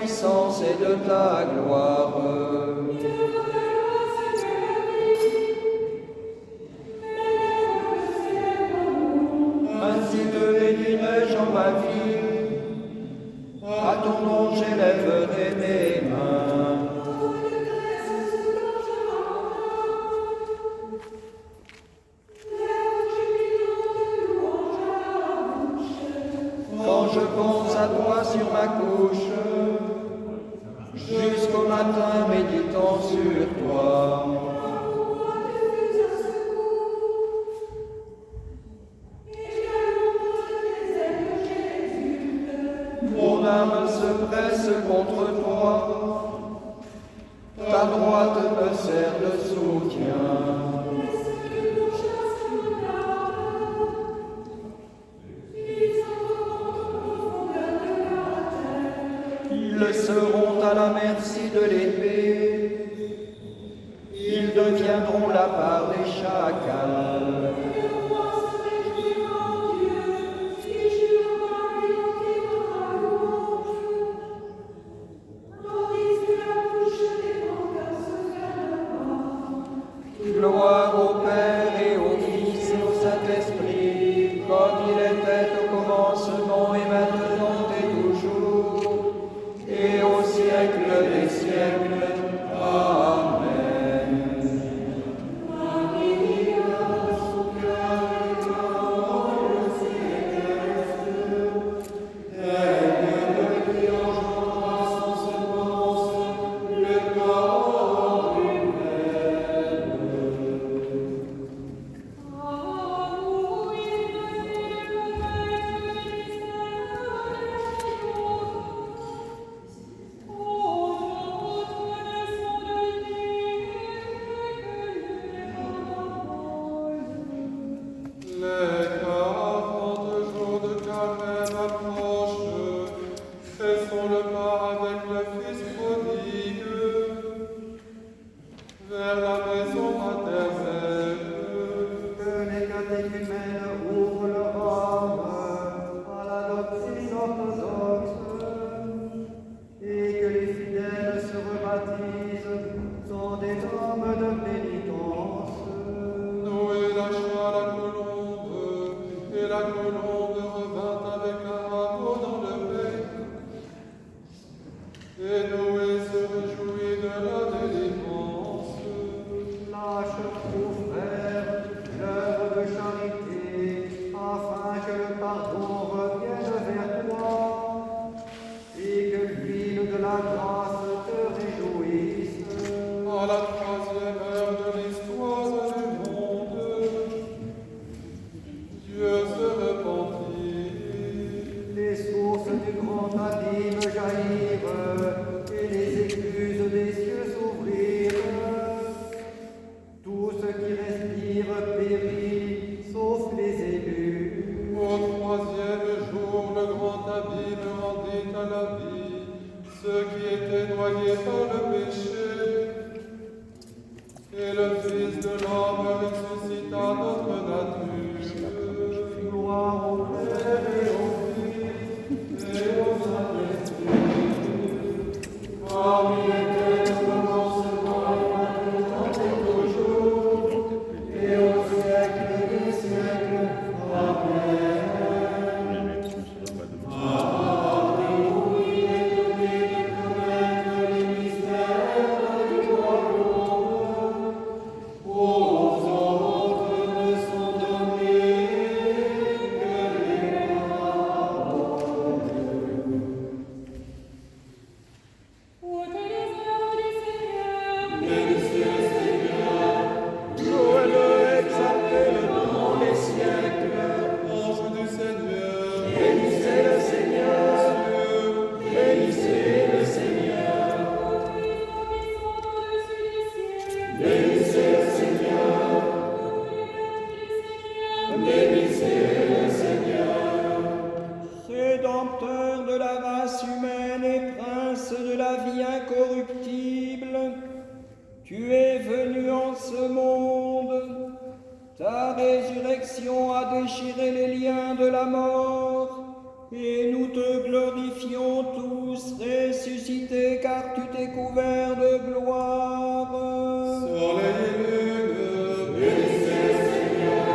puissance et de ta gloire. Ainsi te bénirai-je en ma vie, à ton nom j'élèverai mes mains. Quand je pense à toi sur ma couche, jusqu'au matin méditant sur toi. Mon âme se presse contre toi, ta droite me sert de soutien. Ils seront à la merci de l'épée, ils deviendront la part des chacals. Gloire au Père et au Fils et au Saint-Esprit, comme il était au commencement et maintenant et toujours, et au siècle des siècles. Amen. Ouvrent leur âme à l'adoption. grand abîme jaillirent, et les écluses des cieux s'ouvrirent. Tout ce qui respire périt, sauf les élus. Au troisième jour, le grand abîme rendit à la vie ceux qui étaient noyés par le péché. Et le Fils de l'homme ressuscita notre nature. Gloire au Père et au Fils et au Saint-Esprit, comme il était au commencement, maintenant et toujours, et au siècle des siècles. Amen. Rédempteur de la race humaine et prince de la vie incorruptible, tu es venu en ce monde. Ta résurrection a déchiré les liens de la mort, et nous te glorifions tous ressuscités, car tu t'es couvert de gloire. Soleil et lune, bénissez le Seigneur,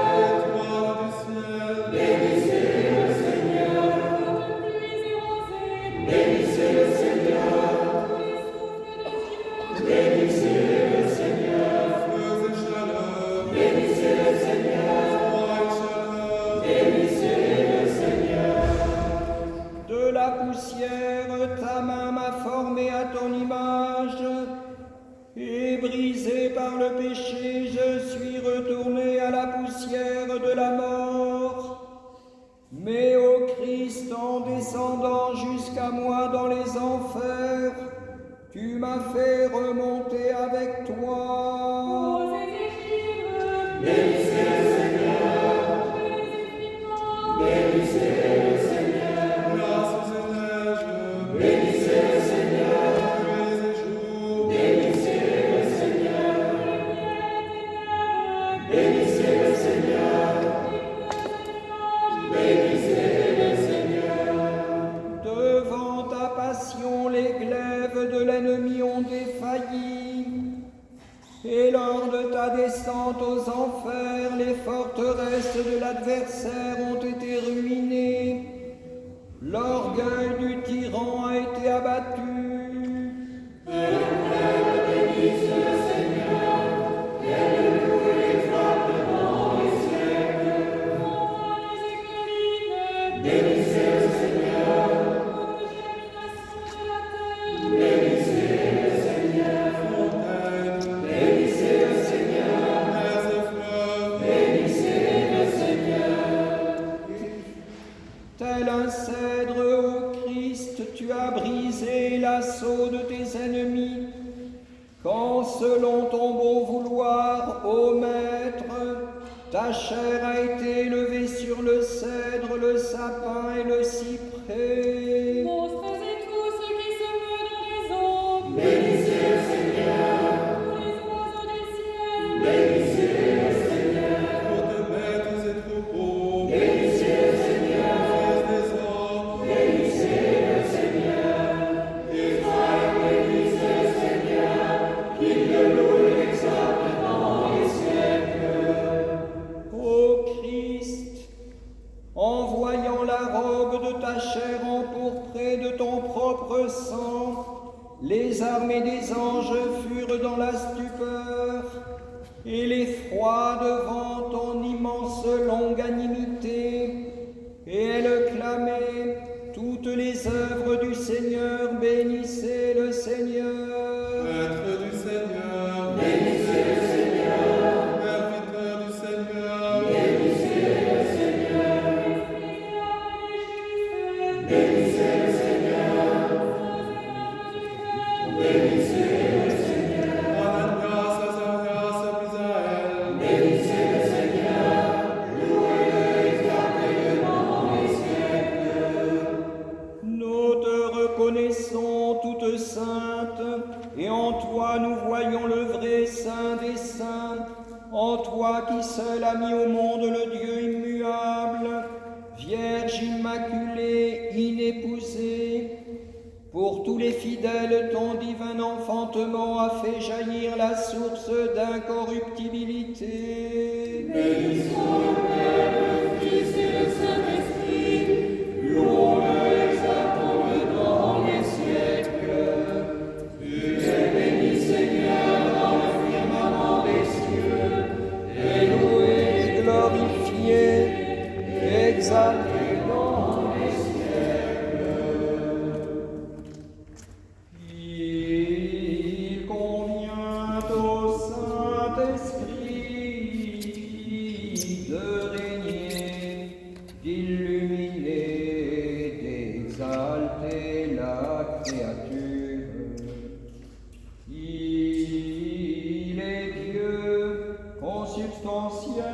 étoiles du ciel, bénissez le Seigneur, bénissez le Seigneur, bénissez le Seigneur, feux et chaleur, bénissez le Seigneur, froid et chaleur, bénissez le Seigneur. De la poussière, ta main m'a formé à ton image, et brisé par le péché, je suis retourné à la poussière de la mort. Mais ô Christ, en descendant jusqu'à moi dans les enfers, tu m'as fait remonter avec toi. Bénissez le Seigneur, bénissez le Seigneur, grâce et neige, bénissez le Seigneur, nuits et jours, bénissez le Seigneur, bénissez le Seigneur, bénissez le Seigneur. Devant ta passion, les glaives de l'ennemi ont défailli. Et lors de ta descente aux enfers, les forteresses de l'adversaire ont été ruinées. L'orgueil du tyran a été abattu. Tel un cèdre, ô Christ, tu as brisé l'assaut de tes ennemis, quand selon ton bon vouloir, ô Maître, ta chair a été élevée sur le cèdre, le sapin et le cyprès. Monstres et tous ceux qui se meuvent dans les eaux, Bénissez le Seigneur, tous les oiseaux du ciel, bénissez le Seigneur, hautes bêtes et troupeaux, bénissez le Seigneur, fils des hommes, bénissez le Seigneur, Israël bénisse le Seigneur, qu'il le loue et l'exalte dans les siècles. Ô Christ, en voyant la robe de ta chair empourprée de ton propre sang, les armées des anges furent dans la stupeur et l'effroi devant ton immense longanimité, et elles clamaient, toutes les œuvres du Seigneur, bénissez le Seigneur. Maître du Seigneur, bénissez le Seigneur, serviteur du Seigneur, bénissez le Seigneur, bénissez le Seigneur. connaissons toute sainte, et en toi nous voyons le vrai Saint des saints, en toi qui seul a mis au monde le Dieu immuable, Vierge immaculée, inépousée. Pour tous les fidèles, ton divin enfantement a fait jaillir la source d'incorruptibilité. Bénissons le Père, le Fils et le Saint-Esprit, louons-le, exaltons-le dans les siècles. Tu es béni, Seigneur, dans le firmament des cieux, Et loué, glorifié, exalté dans les siècles. Il convient au Saint-Esprit de régner, d'illuminer, d'exalter la créature. Il est Dieu consubstantiel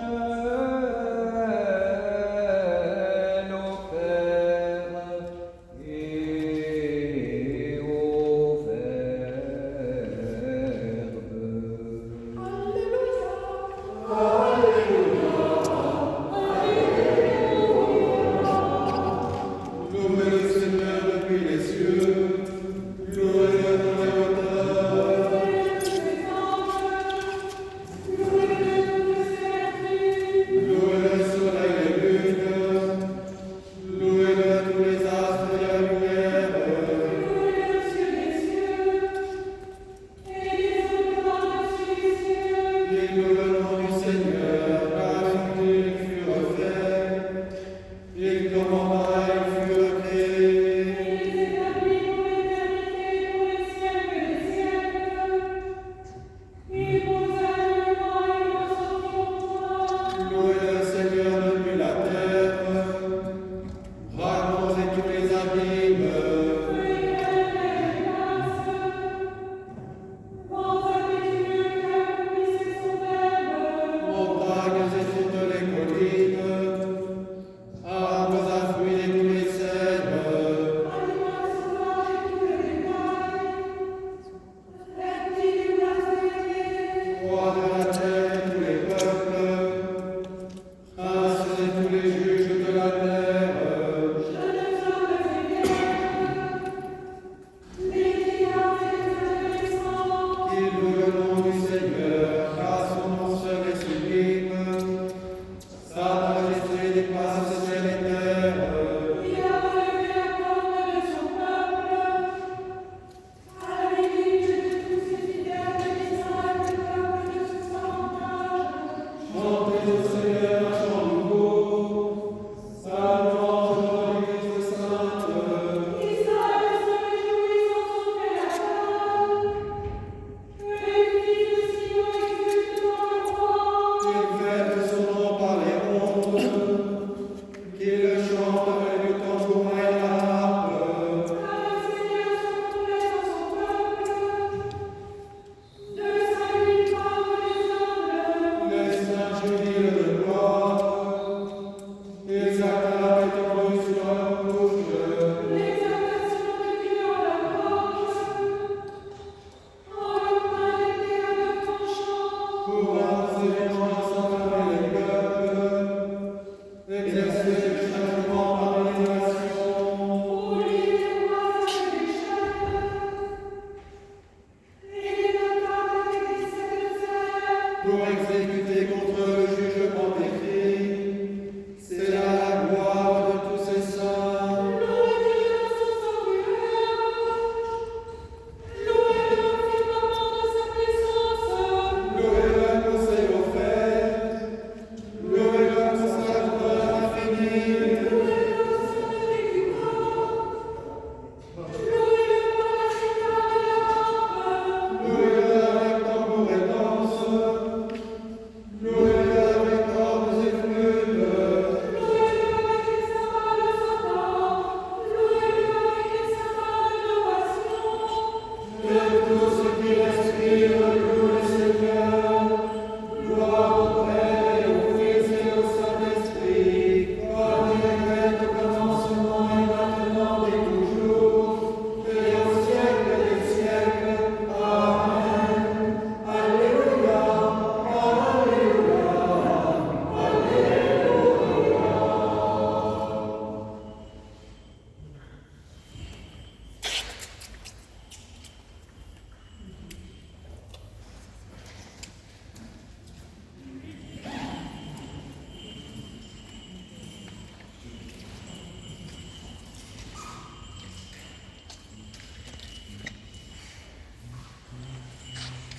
au Père et au Verbe. louez le Seigneur depuis les cieux,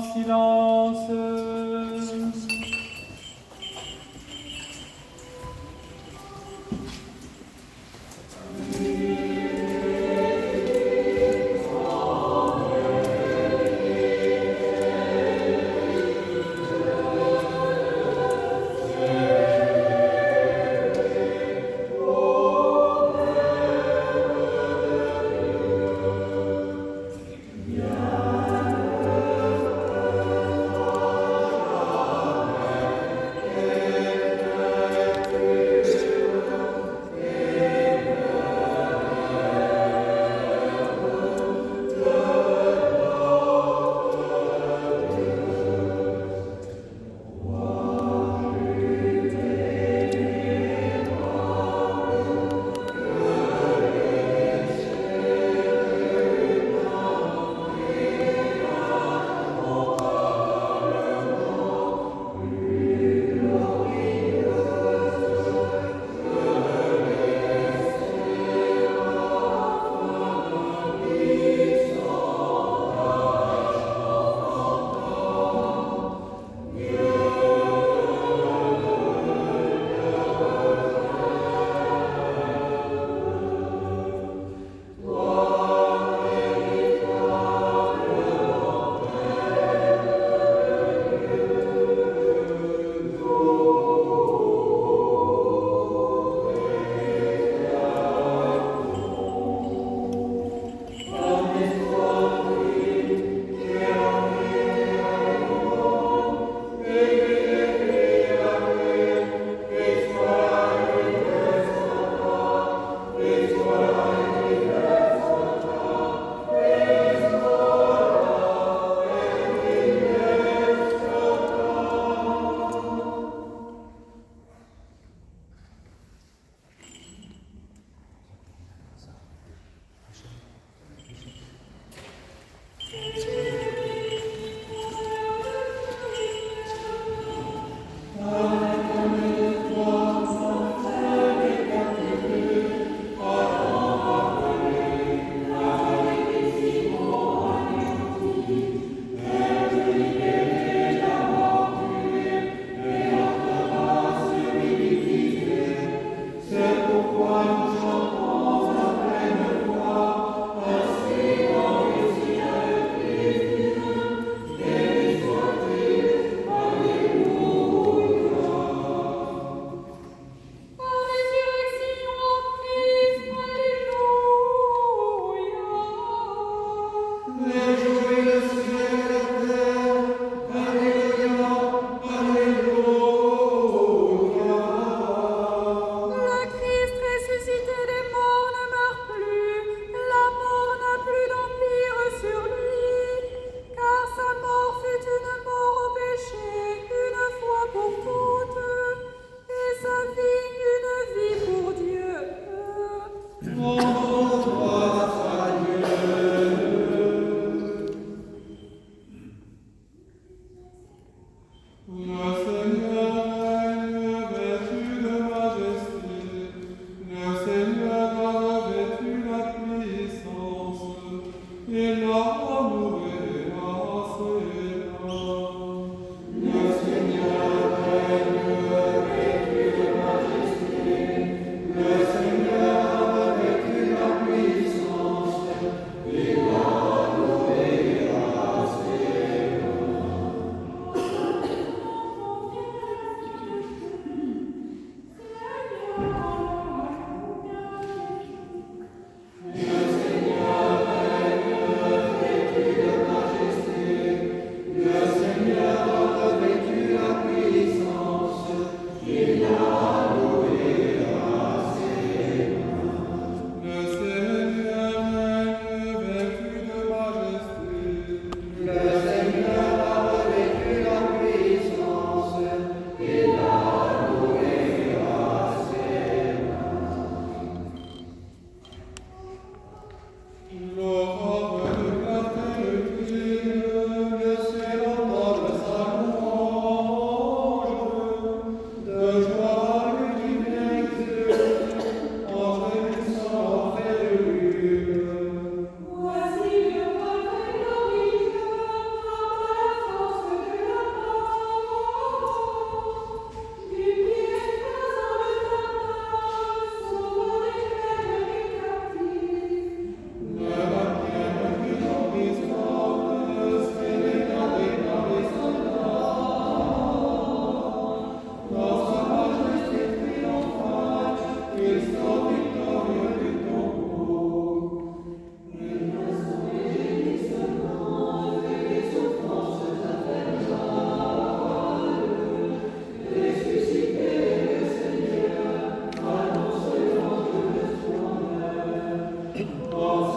Silence. Amen.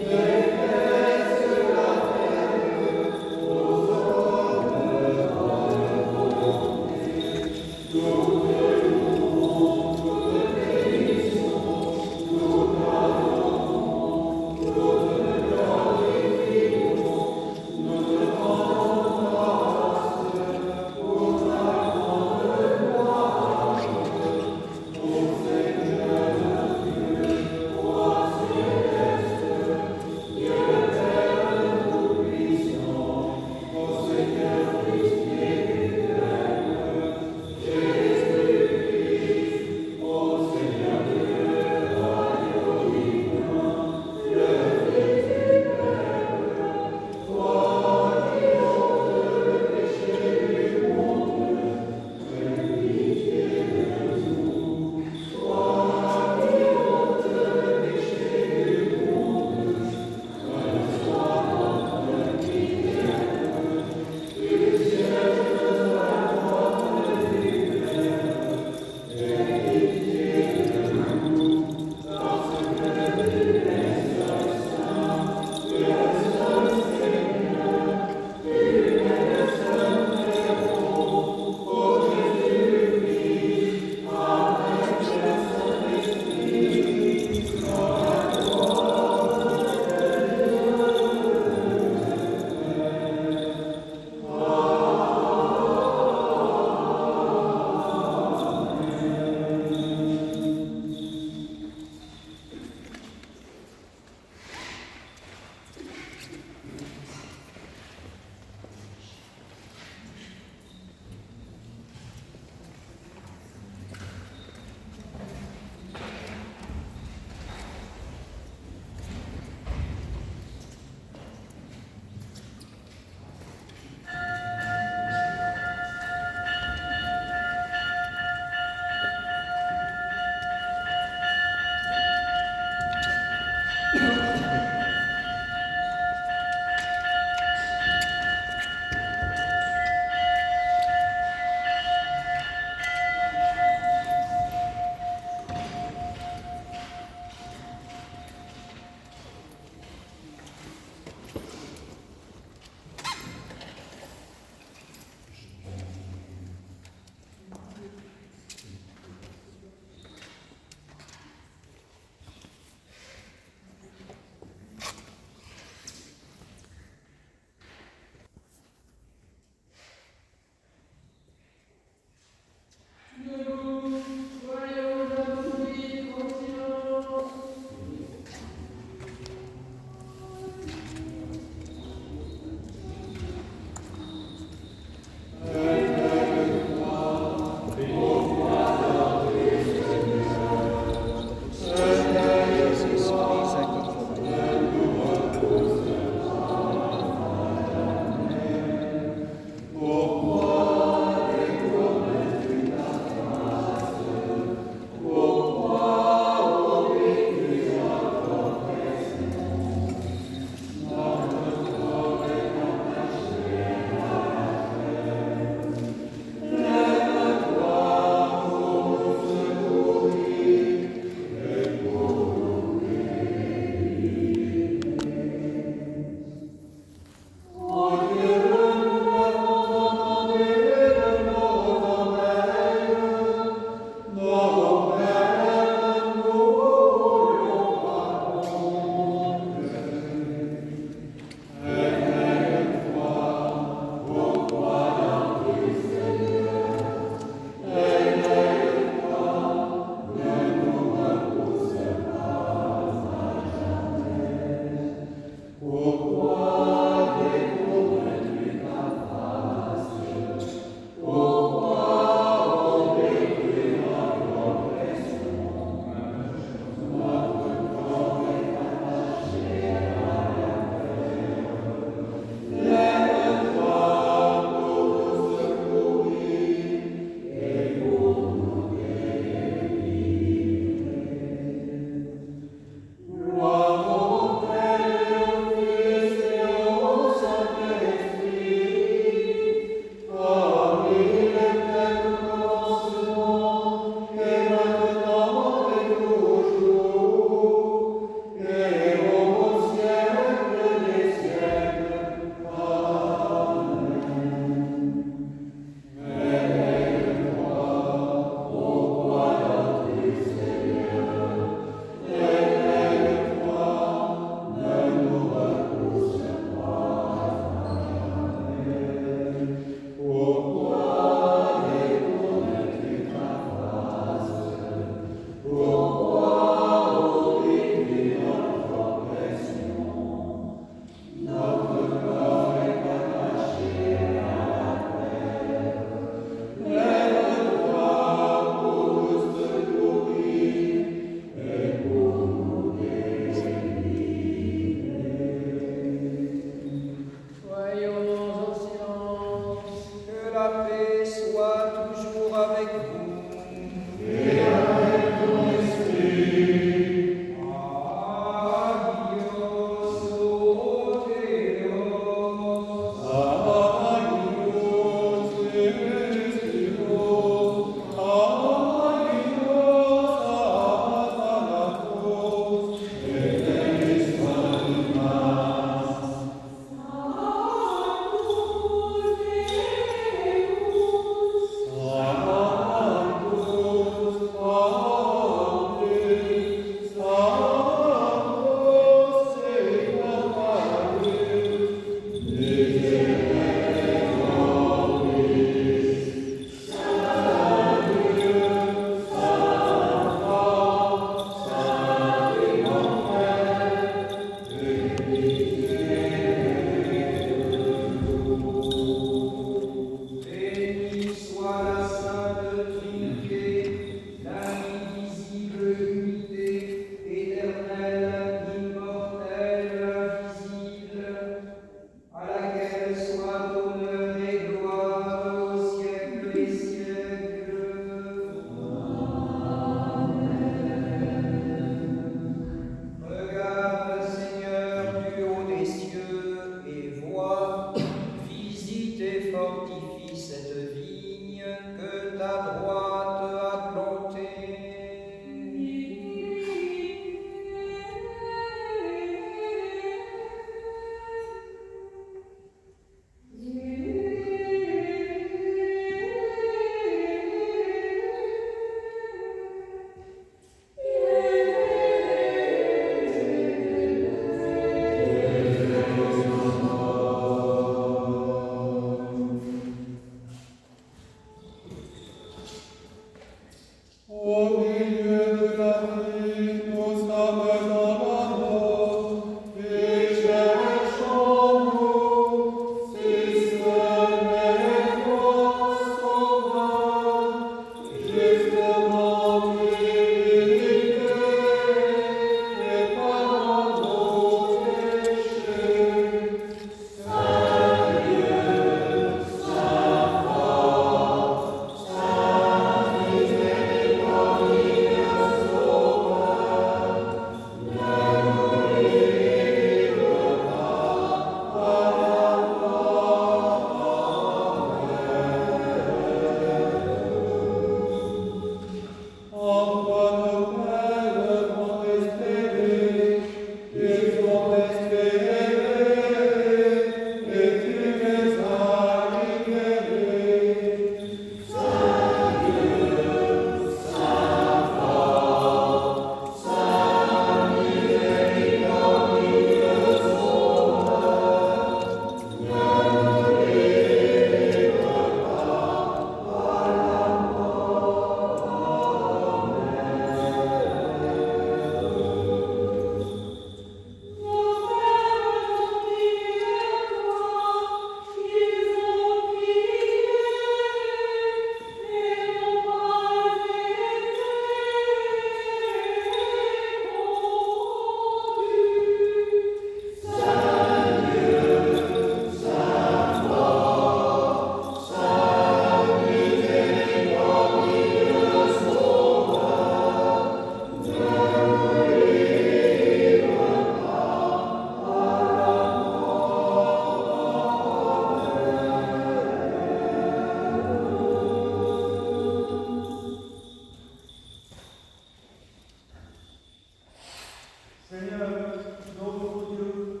Seigneur, notre Dieu,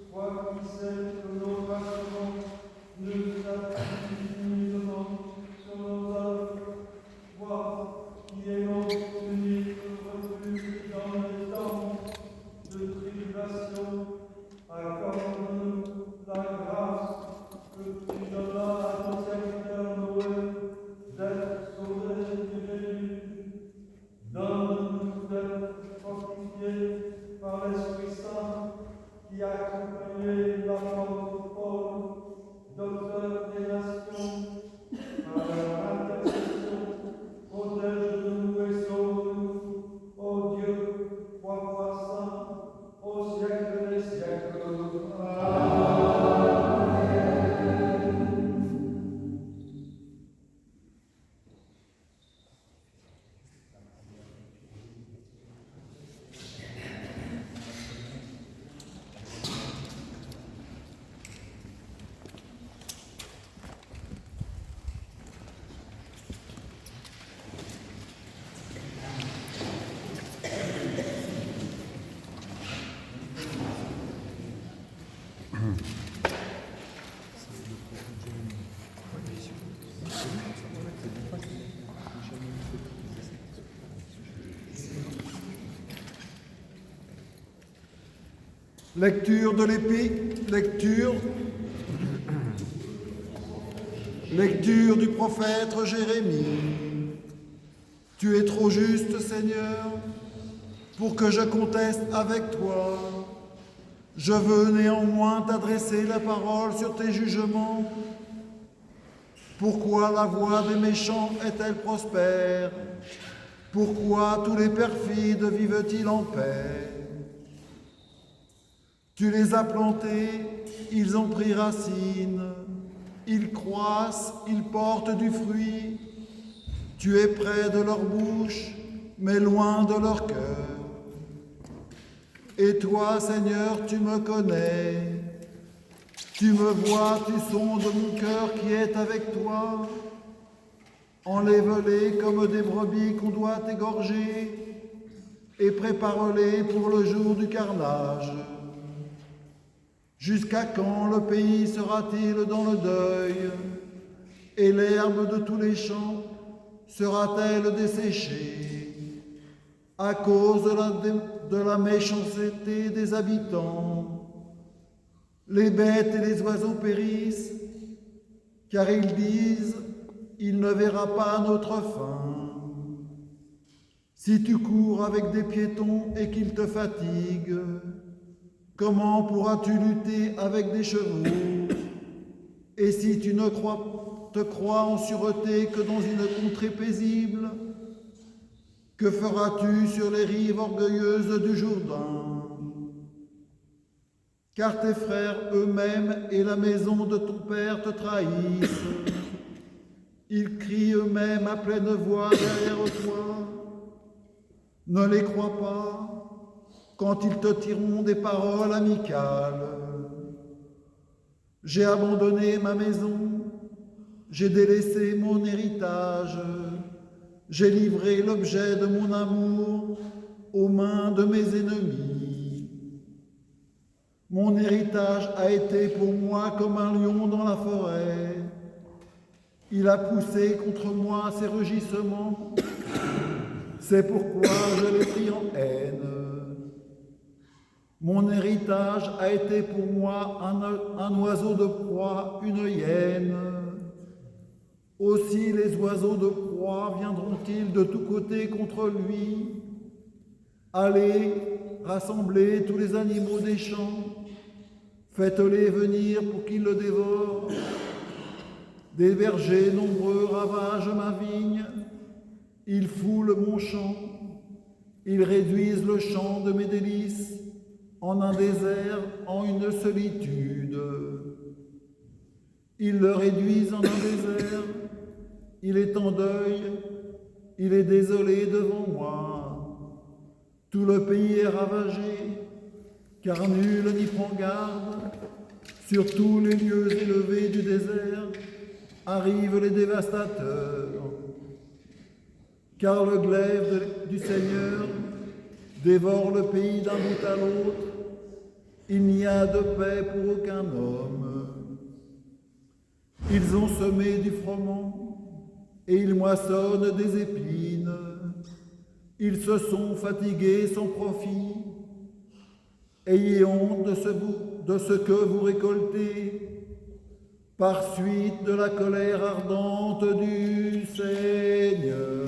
toi qui sais que nos passions ne nous appuient nullement sur nos œuvres, toi qui es notre unique refuge dans les temps de tribulation, accorde-nous la grâce que tu donneras à ton serviteur Noé d'être sauvé du Jésus. Donne-nous d'être fortifiés par l'Esprit Saint qui a accompagné l'apôtre Paul, docteur des nations, par leur intercession, protège-nous et sauve-nous, ô Dieu, trois fois saint, au siècle des siècles. Amen. Lecture de Lecture du prophète Jérémie. Tu es trop juste, Seigneur, pour que je conteste avec toi. Je veux néanmoins t'adresser la parole sur tes jugements. Pourquoi la voie des méchants est-elle prospère? Pourquoi tous les perfides vivent-ils en paix? Tu les as plantés, ils ont pris racine, ils croissent, ils portent du fruit. Tu es près de leur bouche, mais loin de leur cœur. Et toi, Seigneur, tu me connais. Tu me vois, tu sondes mon cœur qui est avec toi. Enlève-les comme des brebis qu'on doit égorger, et prépare-les pour le jour du carnage. Jusqu'à quand le pays sera-t-il dans le deuil, et l'herbe de tous les champs sera-t-elle desséchée, à cause de la méchanceté des habitants? Les bêtes et les oiseaux périssent, car ils disent, il ne verra pas notre fin. Si tu cours avec des piétons et qu'ils te fatiguent, comment pourras-tu lutter avec des chevaux? Et si tu ne te crois en sûreté que dans une contrée paisible, que feras-tu sur les rives orgueilleuses du Jourdain? Car tes frères eux-mêmes et la maison de ton père te trahissent. Ils crient eux-mêmes à pleine voix derrière toi. Ne les crois pas quand ils te tireront des paroles amicales. J'ai abandonné ma maison, j'ai délaissé mon héritage, j'ai livré l'objet de mon amour aux mains de mes ennemis. Mon héritage a été pour moi comme un lion dans la forêt. Il a poussé contre moi ses rugissements. C'est pourquoi je l'ai pris en haine. Mon héritage a été pour moi un oiseau de proie, une hyène. Aussi les oiseaux de proie viendront-ils de tous côtés contre lui. Allez, rassemblez tous les animaux des champs, faites-les venir pour qu'ils le dévorent. Des bergers nombreux ravagent ma vigne, ils foulent mon champ, ils réduisent le champ de mes délices en un désert, en une solitude. Ils le réduisent en un désert, il est en deuil, il est désolé devant moi. Tout le pays est ravagé, car nul n'y prend garde. Sur tous les lieux élevés du désert arrivent les dévastateurs. Car le glaive du Seigneur dévorent le pays d'un bout à l'autre. Il n'y a de paix pour aucun homme. Ils ont semé du froment et ils moissonnent des épines. Ils se sont fatigués sans profit. Ayez honte de ce que vous récoltez, par suite de la colère ardente du Seigneur.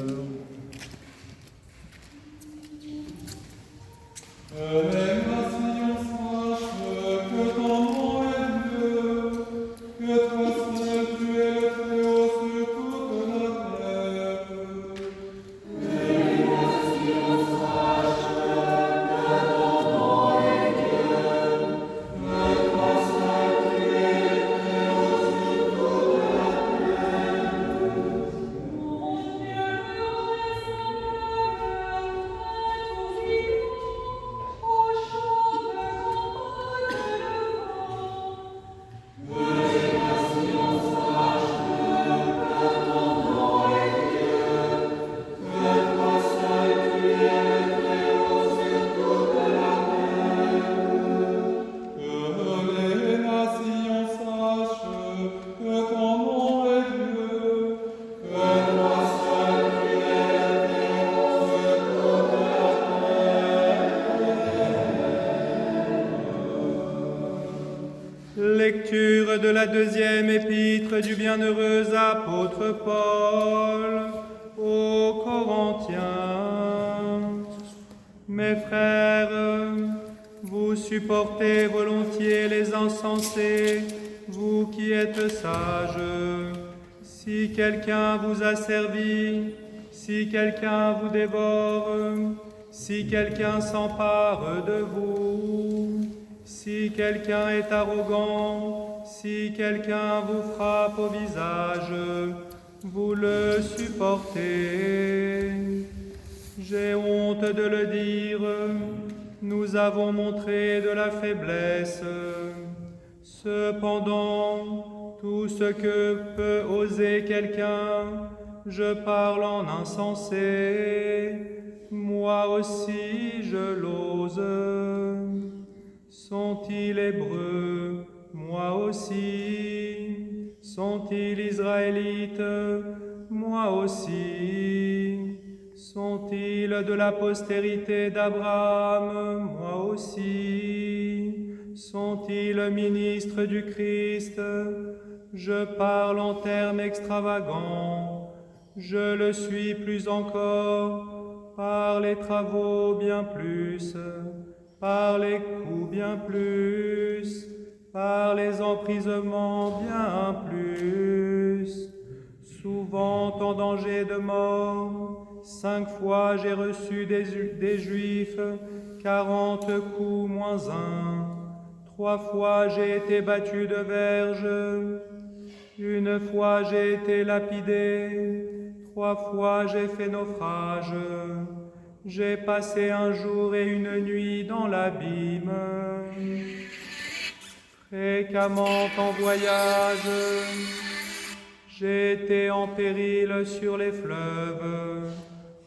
Lecture de la deuxième épître du bienheureux apôtre Paul aux Corinthiens. Mes frères, vous supportez volontiers les insensés, vous qui êtes sages. Si quelqu'un vous asservit, si quelqu'un vous dévore, si quelqu'un s'empare de vous, si quelqu'un est arrogant, si quelqu'un vous frappe au visage, vous le supportez. J'ai honte de le dire, nous avons montré de la faiblesse. Cependant, tout ce que peut oser quelqu'un, je parle en insensé, moi aussi je l'ose. Sont-ils hébreux? Moi aussi. Sont-ils israélites? Moi aussi. Sont-ils de la postérité d'Abraham? Moi aussi. Sont-ils ministres du Christ? Je parle en termes extravagants. Je le suis plus encore, par les travaux bien plus, par les coups bien plus, par les emprisonnements bien plus. Souvent en danger de mort, 5 fois j'ai reçu des Juifs 40 coups moins 1. 3 fois j'ai été battu de verge. 1 fois j'ai été lapidé. 3 fois j'ai fait naufrage. J'ai passé un jour et une nuit dans l'abîme. Fréquemment en voyage, j'ai été en péril sur les fleuves,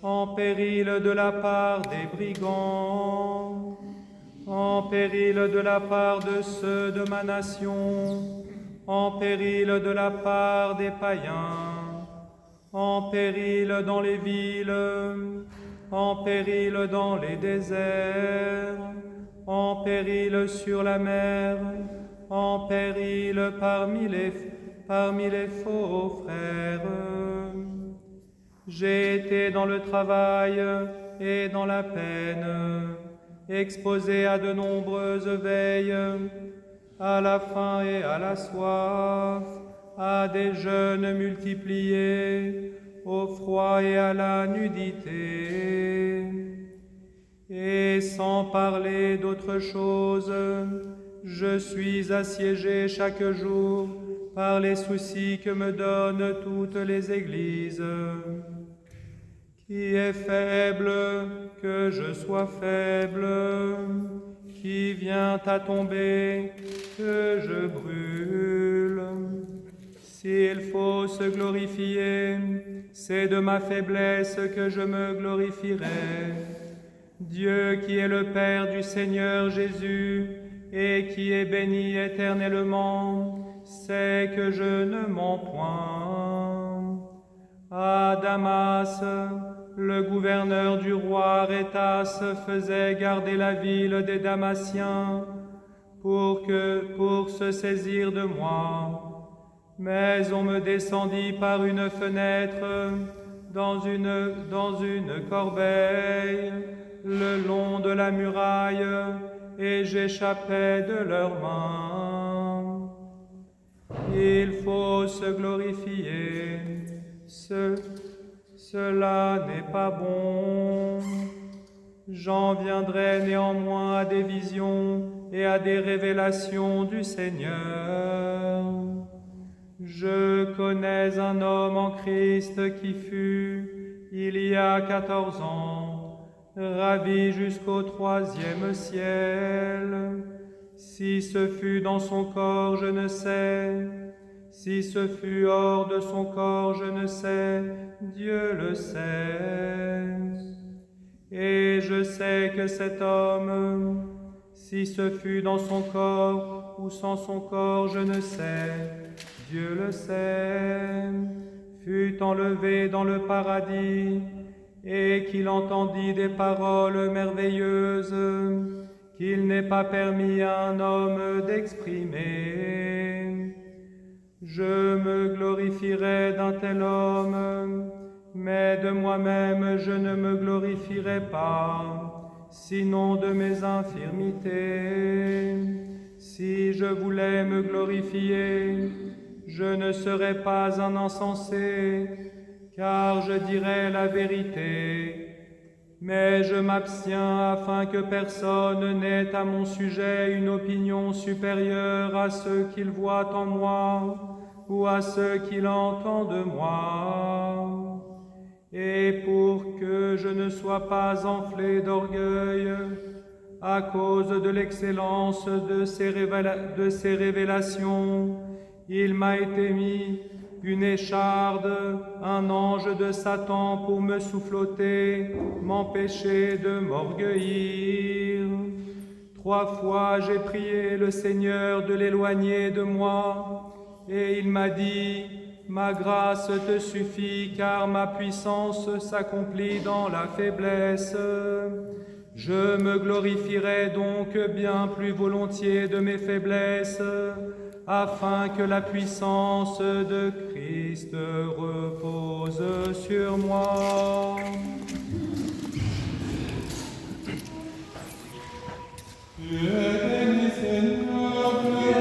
en péril de la part des brigands, en péril de la part de ceux de ma nation, en péril de la part des païens, en péril dans les villes, en péril dans les déserts, en péril sur la mer, en péril parmi les faux frères. J'ai été dans le travail et dans la peine, exposé à de nombreuses veilles, à la faim et à la soif, à des jeûnes multipliés, au froid et à la nudité. Et sans parler d'autre chose, je suis assiégé chaque jour par les soucis que me donnent toutes les églises. Qui est faible, que je sois faible, qui vient à tomber, que je brûle. S'il faut se glorifier, c'est de ma faiblesse que je me glorifierai. Dieu qui est le Père du Seigneur Jésus et qui est béni éternellement, sait que je ne mens point. À Damas, le gouverneur du roi Arétas faisait garder la ville des Damasiens pour se saisir de moi. Mais on me descendit par une fenêtre dans une corbeille le long de la muraille, et j'échappais de leurs mains. Il faut se glorifier, cela n'est pas bon. J'en viendrai néanmoins à des visions et à des révélations du Seigneur. Je connais un homme en Christ qui fut, il y a 14 ans, ravi jusqu'au 3e ciel. Si ce fut dans son corps, je ne sais. Si ce fut hors de son corps, je ne sais. Dieu le sait. Et je sais que cet homme, si ce fut dans son corps ou sans son corps, je ne sais. Dieu le sait, fut enlevé dans le paradis, et qu'il entendit des paroles merveilleuses qu'il n'est pas permis à un homme d'exprimer. Je me glorifierai d'un tel homme, mais de moi-même je ne me glorifierai pas, sinon de mes infirmités. Si je voulais me glorifier, je ne serais pas un insensé, car je dirais la vérité. Mais je m'abstiens afin que personne n'ait à mon sujet une opinion supérieure à ce qu'il voit en moi ou à ce qu'il entend de moi. Et pour que je ne sois pas enflé d'orgueil à cause de l'excellence de ces révélations, il m'a été mis une écharde, un ange de Satan pour me souffloter, m'empêcher de m'orgueillir. 3 fois j'ai prié le Seigneur de l'éloigner de moi, et il m'a dit, ma grâce te suffit, car ma puissance s'accomplit dans la faiblesse. Je me glorifierai donc bien plus volontiers de mes faiblesses, afin que la puissance de Christ repose sur moi. Tu es béni, Seigneur, Dieu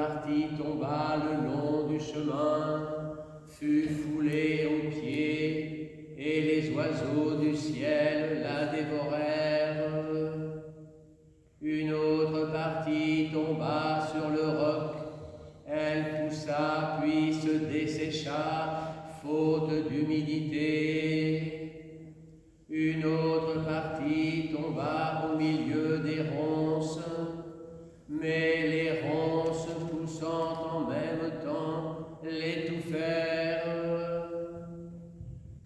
partie tomba le long du chemin, fut foulée aux pieds, et les oiseaux du ciel la dévorèrent. Une autre partie tomba sur le roc, elle poussa puis se dessécha, faute d'humidité. Une autre partie tomba au milieu des ronces, mais les ronces poussant en même temps l'étouffèrent.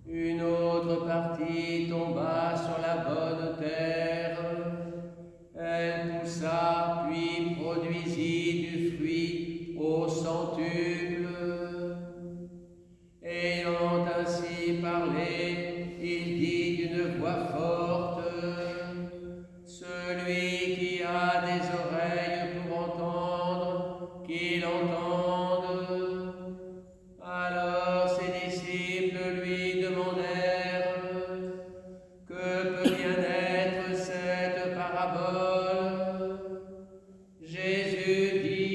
Une autre partie tomba sur la bonne terre, elle poussa puis produisit du fruit au centuple. Ayant ainsi parlé, il dit d'une voix forte: celui qui a des oreilles pour entendre, qu'il entende. Alors ses disciples lui demandèrent: que peut bien être cette parabole? Jésus dit: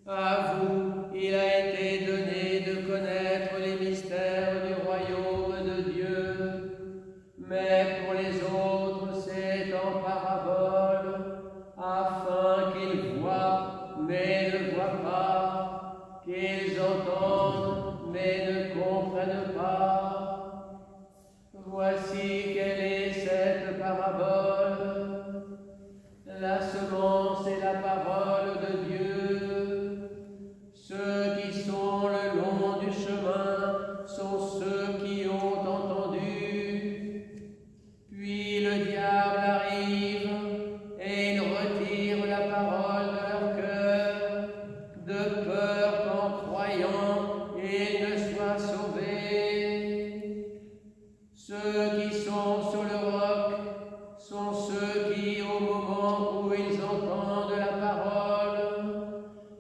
à vous il a été donné de connaître les mystères du royaume de Dieu, mais pour les autres c'est en parabole, afin qu'ils voient mais ne voient pas, qu'ils entendent mais ne comprennent pas. Voici quelle est cette parabole. La semence est la parole de Dieu. Ceux qui sont le long du chemin sont ceux qui ont entendu. Puis le diable arrive et il retire la parole de leur cœur, de peur qu'en croyant ils ne soient sauvés. Ceux qui sont sur le roc sont ceux qui, au moment où ils entendent la parole,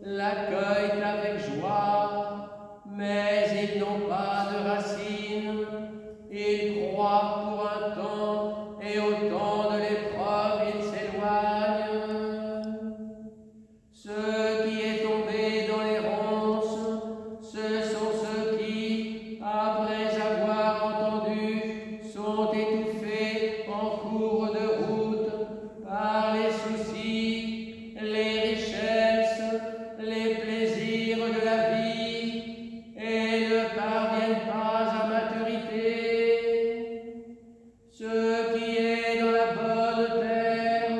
l'accueillent avec joie, mais ils n'ont pas de racines. Ils croient pour un temps, et au temps de l'épreuve, ils s'éloignent. Ce qui est tombé dans les ronces, ce sont ceux qui, après avoir entendu, sont étouffés en cours de route par les soucis, les richesses, les plaisirs de la vie, et ne parviennent pas à maturité. Ce qui est dans la bonne terre,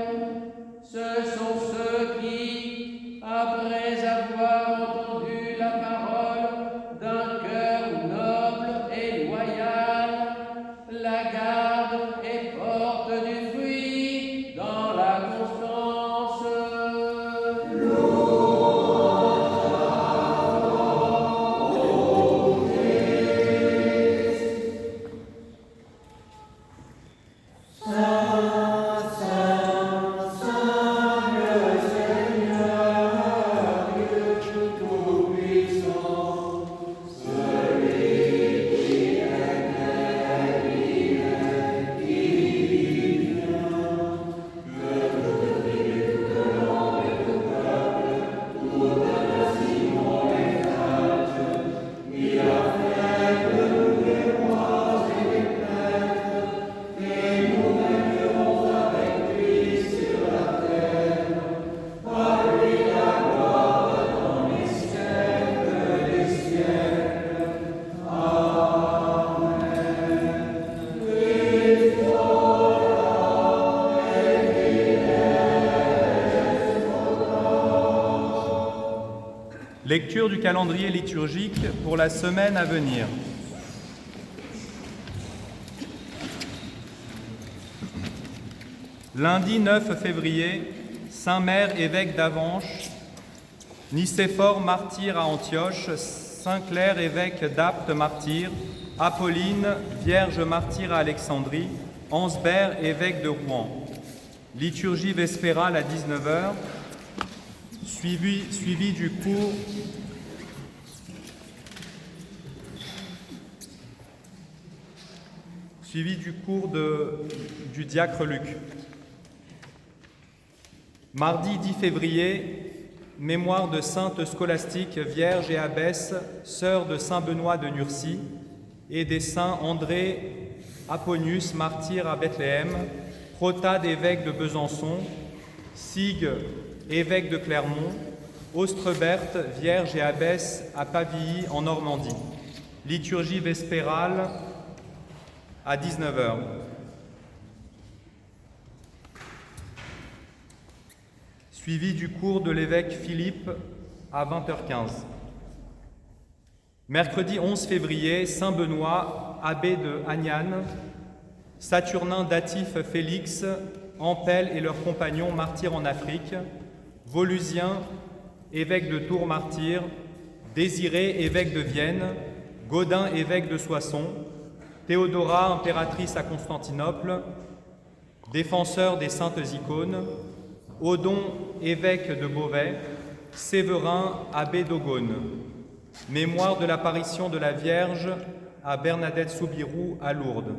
ce sont ceux qui, après avoir entendu la parole d'un cœur noble et loyal, la gardent et portent du fruit dans la constance. Lecture du calendrier liturgique pour la semaine à venir. Lundi 9 février, Saint-Mère évêque d'Avenches, Nicéphore martyr à Antioche, Saint-Clair évêque d'Apte martyr, Apolline vierge martyr à Alexandrie, Ansbert évêque de Rouen. Liturgie vespérale à 19h, suivi du cours du diacre Luc. Mardi 10 février, mémoire de sainte scolastique, vierge et abbesse, sœur de saint Benoît de Nursie, et des saints André Aponius, martyr à Bethléem, Protade, évêque de Besançon, Sigue, évêque de Clermont, Austreberte, vierge et abbesse à Pavilly en Normandie. Liturgie vespérale à 19h. Suivi du cours de l'évêque Philippe à 20h15. Mercredi 11 février, Saint Benoît, abbé de Agnan, Saturnin Datif Félix, Ampel et leurs compagnons martyrs en Afrique, Volusien, évêque de Tours martyr, Désiré, évêque de Vienne, Gaudin, évêque de Soissons, Théodora, impératrice à Constantinople, défenseur des saintes icônes, Odon, évêque de Beauvais, Séverin, abbé d'Ogone. Mémoire de l'apparition de la Vierge à Bernadette Soubirous à Lourdes.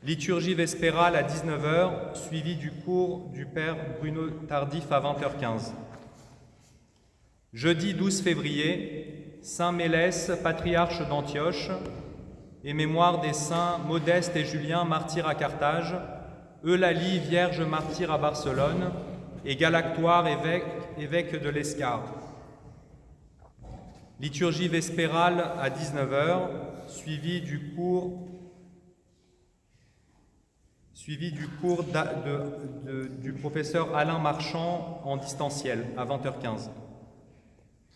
Liturgie vespérale à 19h, suivie du cours du Père Bruno Tardif à 20h15. Jeudi 12 février, Saint Mélès, patriarche d'Antioche, et mémoire des saints Modeste et Julien, martyrs à Carthage, Eulalie, vierge martyre à Barcelone, et Galactoire, évêque de l'Escar. Liturgie vespérale à 19h, suivie du cours du professeur Alain Marchand en distanciel à 20h15.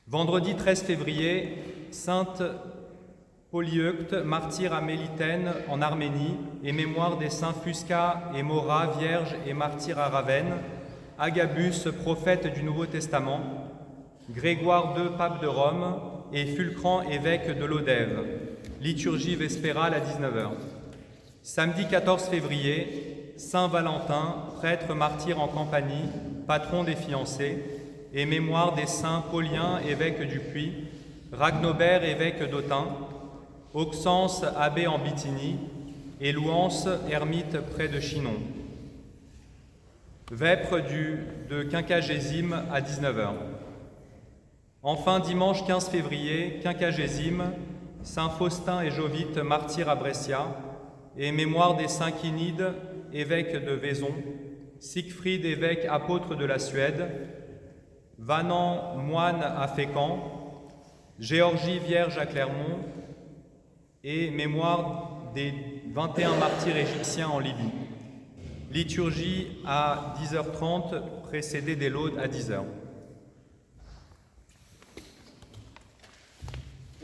Vendredi 13 février, Sainte Polyeucte, martyr à Mélitène en Arménie, et mémoire des saints Fusca et Mora, vierge et martyr à Ravenne, Agabus, prophète du Nouveau Testament, Grégoire II, pape de Rome, et Fulcran, évêque de Lodève. Liturgie vespérale à 19h. Samedi 14 février, Saint Valentin, prêtre martyr en Campanie, patron des fiancés, et mémoire des saints Paulien, évêque du Puy, Ragnobert, évêque d'Autun, Auxence, abbé en Bithynie, et Louance, ermite près de Chinon. Vêpres de Quinquagésime à 19h. Enfin, dimanche 15 février, Quinquagésime, Saint Faustin et Jovite, martyrs à Brescia, et mémoire des saints Quinides, évêque de Vaison, Siegfried, évêque apôtre de la Suède, Vanan, moine à Fécamp, Géorgie, vierge à Clermont, et mémoire des 21 martyrs égyptiens en Libye. Liturgie à 10h30, précédée des laudes à 10h.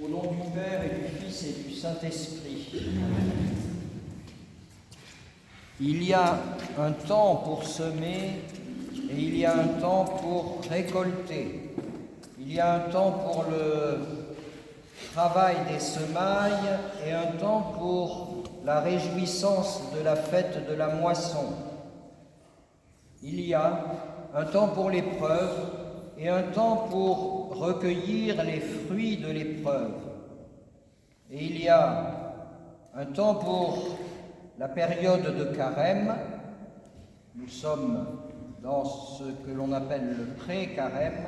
Au nom du Père et du Fils et du Saint-Esprit. Il y a un temps pour semer et il y a un temps pour récolter. Il y a un temps pour le travail des semailles et un temps pour la réjouissance de la fête de la moisson. Il y a un temps pour l'épreuve et un temps pour recueillir les fruits de l'épreuve. Et il y a un temps pour la période de carême. Nous sommes dans ce que l'on appelle le pré-carême.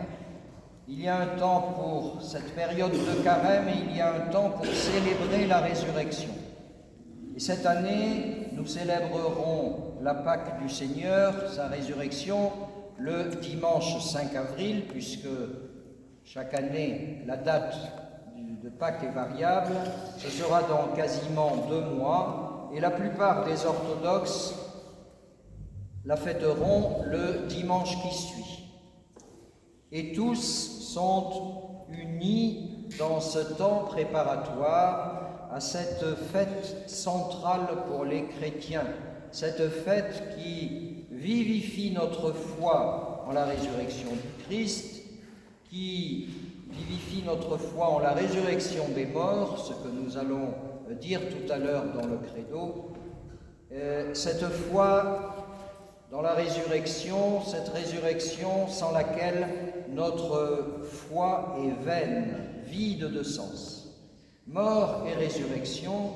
Il y a un temps pour cette période de carême et il y a un temps pour célébrer la résurrection. Et cette année, nous célébrerons la Pâque du Seigneur, sa résurrection, le dimanche 5 avril, puisque chaque année, la date de Pâques est variable. Ce sera dans quasiment 2 mois, et la plupart des orthodoxes la fêteront le dimanche qui suit. Et tous sont unis dans ce temps préparatoire à cette fête centrale pour les chrétiens, cette fête qui vivifie notre foi en la résurrection du Christ, qui vivifie notre foi en la résurrection des morts, ce que nous allons dire tout à l'heure dans le credo. Cette foi dans la résurrection, cette résurrection sans laquelle notre foi est vaine, vide de sens. Mort et résurrection,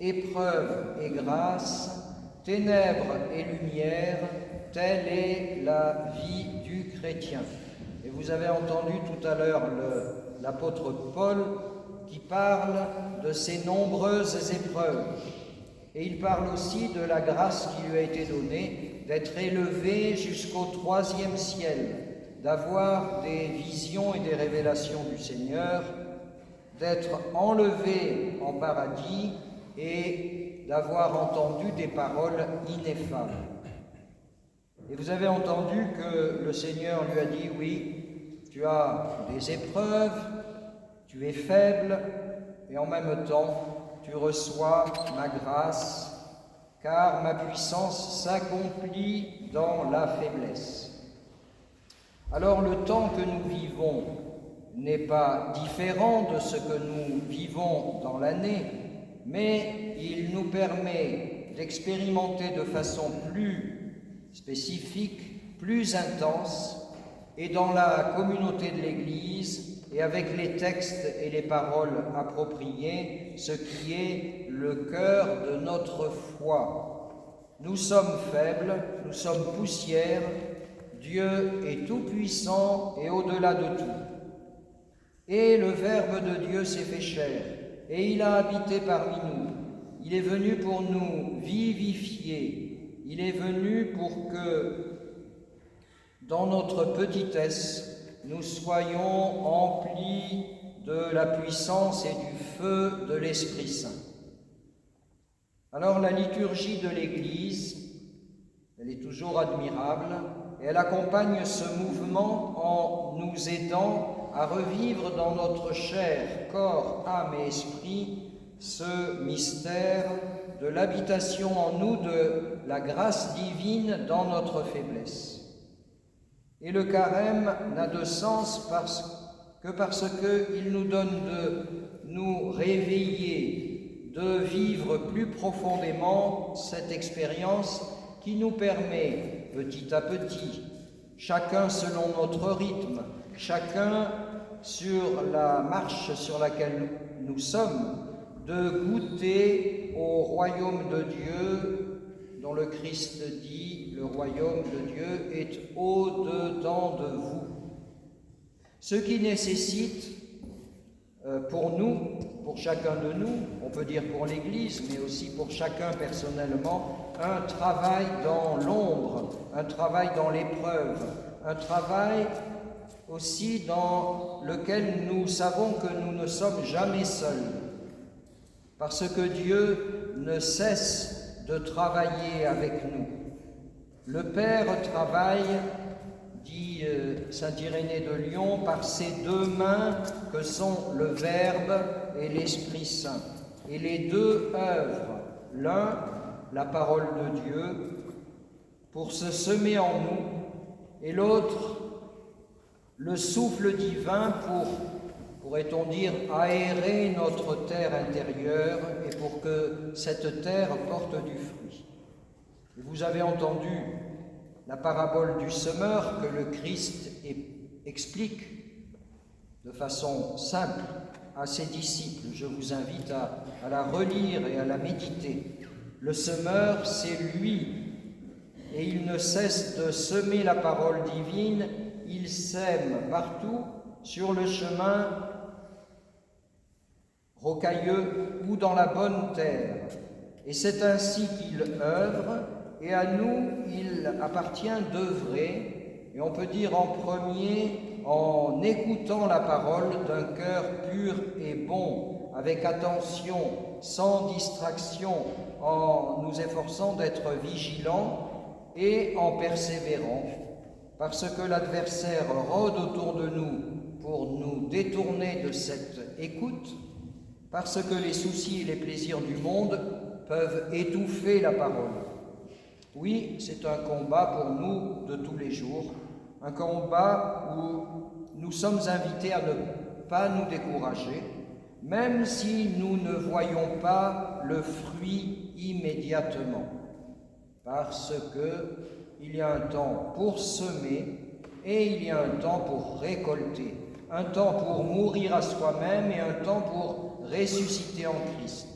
épreuve et grâce, ténèbres et lumière, telle est la vie du chrétien. Et vous avez entendu tout à l'heure l'apôtre Paul qui parle de ces nombreuses épreuves. Et il parle aussi de la grâce qui lui a été donnée d'être élevé jusqu'au 3e ciel, d'avoir des visions et des révélations du Seigneur, d'être enlevé en paradis et d'avoir entendu des paroles ineffables. Et vous avez entendu que le Seigneur lui a dit, oui, tu as des épreuves, tu es faible, et en même temps, tu reçois ma grâce, car ma puissance s'accomplit dans la faiblesse. Alors le temps que nous vivons n'est pas différent de ce que nous vivons dans l'année, mais il nous permet d'expérimenter de façon plus spécifique, plus intense, et dans la communauté de l'Église, et avec les textes et les paroles appropriées, ce qui est le cœur de notre foi. Nous sommes faibles, nous sommes poussière, Dieu est tout-puissant et au-delà de tout. Et le Verbe de Dieu s'est fait chair, et il a habité parmi nous. Il est venu pour nous vivifier. Il est venu pour que, dans notre petitesse, nous soyons emplis de la puissance et du feu de l'Esprit Saint. Alors la liturgie de l'Église, elle est toujours admirable, et elle accompagne ce mouvement en nous aidant à revivre dans notre chair, corps, âme et esprit ce mystère de l'habitation en nous de la grâce divine dans notre faiblesse. Et le carême n'a de sens que parce qu'il nous donne de nous réveiller, de vivre plus profondément cette expérience qui nous permet, petit à petit, chacun selon notre rythme, chacun sur la marche sur laquelle nous sommes, de goûter au royaume de Dieu, dont le Christ dit, le royaume de Dieu est au-dedans de vous. Ce qui nécessite pour nous, pour chacun de nous, on peut dire pour l'Église, mais aussi pour chacun personnellement, un travail dans l'ombre, un travail dans l'épreuve, un travail aussi dans lequel nous savons que nous ne sommes jamais seuls, parce que Dieu ne cesse de travailler avec nous. Le Père travaille, dit saint Irénée de Lyon, par ces deux mains que sont le Verbe et l'Esprit Saint. Et les deux œuvrent, l'un, la parole de Dieu, pour se semer en nous, et l'autre, le souffle divin pour, pourrait-on dire, aérer notre terre intérieure et pour que cette terre porte du fruit. Et vous avez entendu la parabole du semeur que le Christ explique de façon simple à ses disciples. Je vous invite à la relire et à la méditer. Le semeur, c'est lui, et il ne cesse de semer la parole divine. Il sème partout, sur le chemin rocailleux ou dans la bonne terre. Et c'est ainsi qu'il œuvre, et à nous, il appartient d'œuvrer, et on peut dire en premier, en écoutant la parole d'un cœur pur et bon, avec attention, sans distraction, en nous efforçant d'être vigilants et en persévérant, parce que l'adversaire rôde autour de nous pour nous détourner de cette écoute, parce que les soucis et les plaisirs du monde peuvent étouffer la parole. Oui, c'est un combat pour nous de tous les jours, un combat où nous sommes invités à ne pas nous décourager, même si nous ne voyons pas le fruit immédiatement, parce qu'il y a un temps pour semer et il y a un temps pour récolter, un temps pour mourir à soi-même et un temps pour ressusciter en Christ.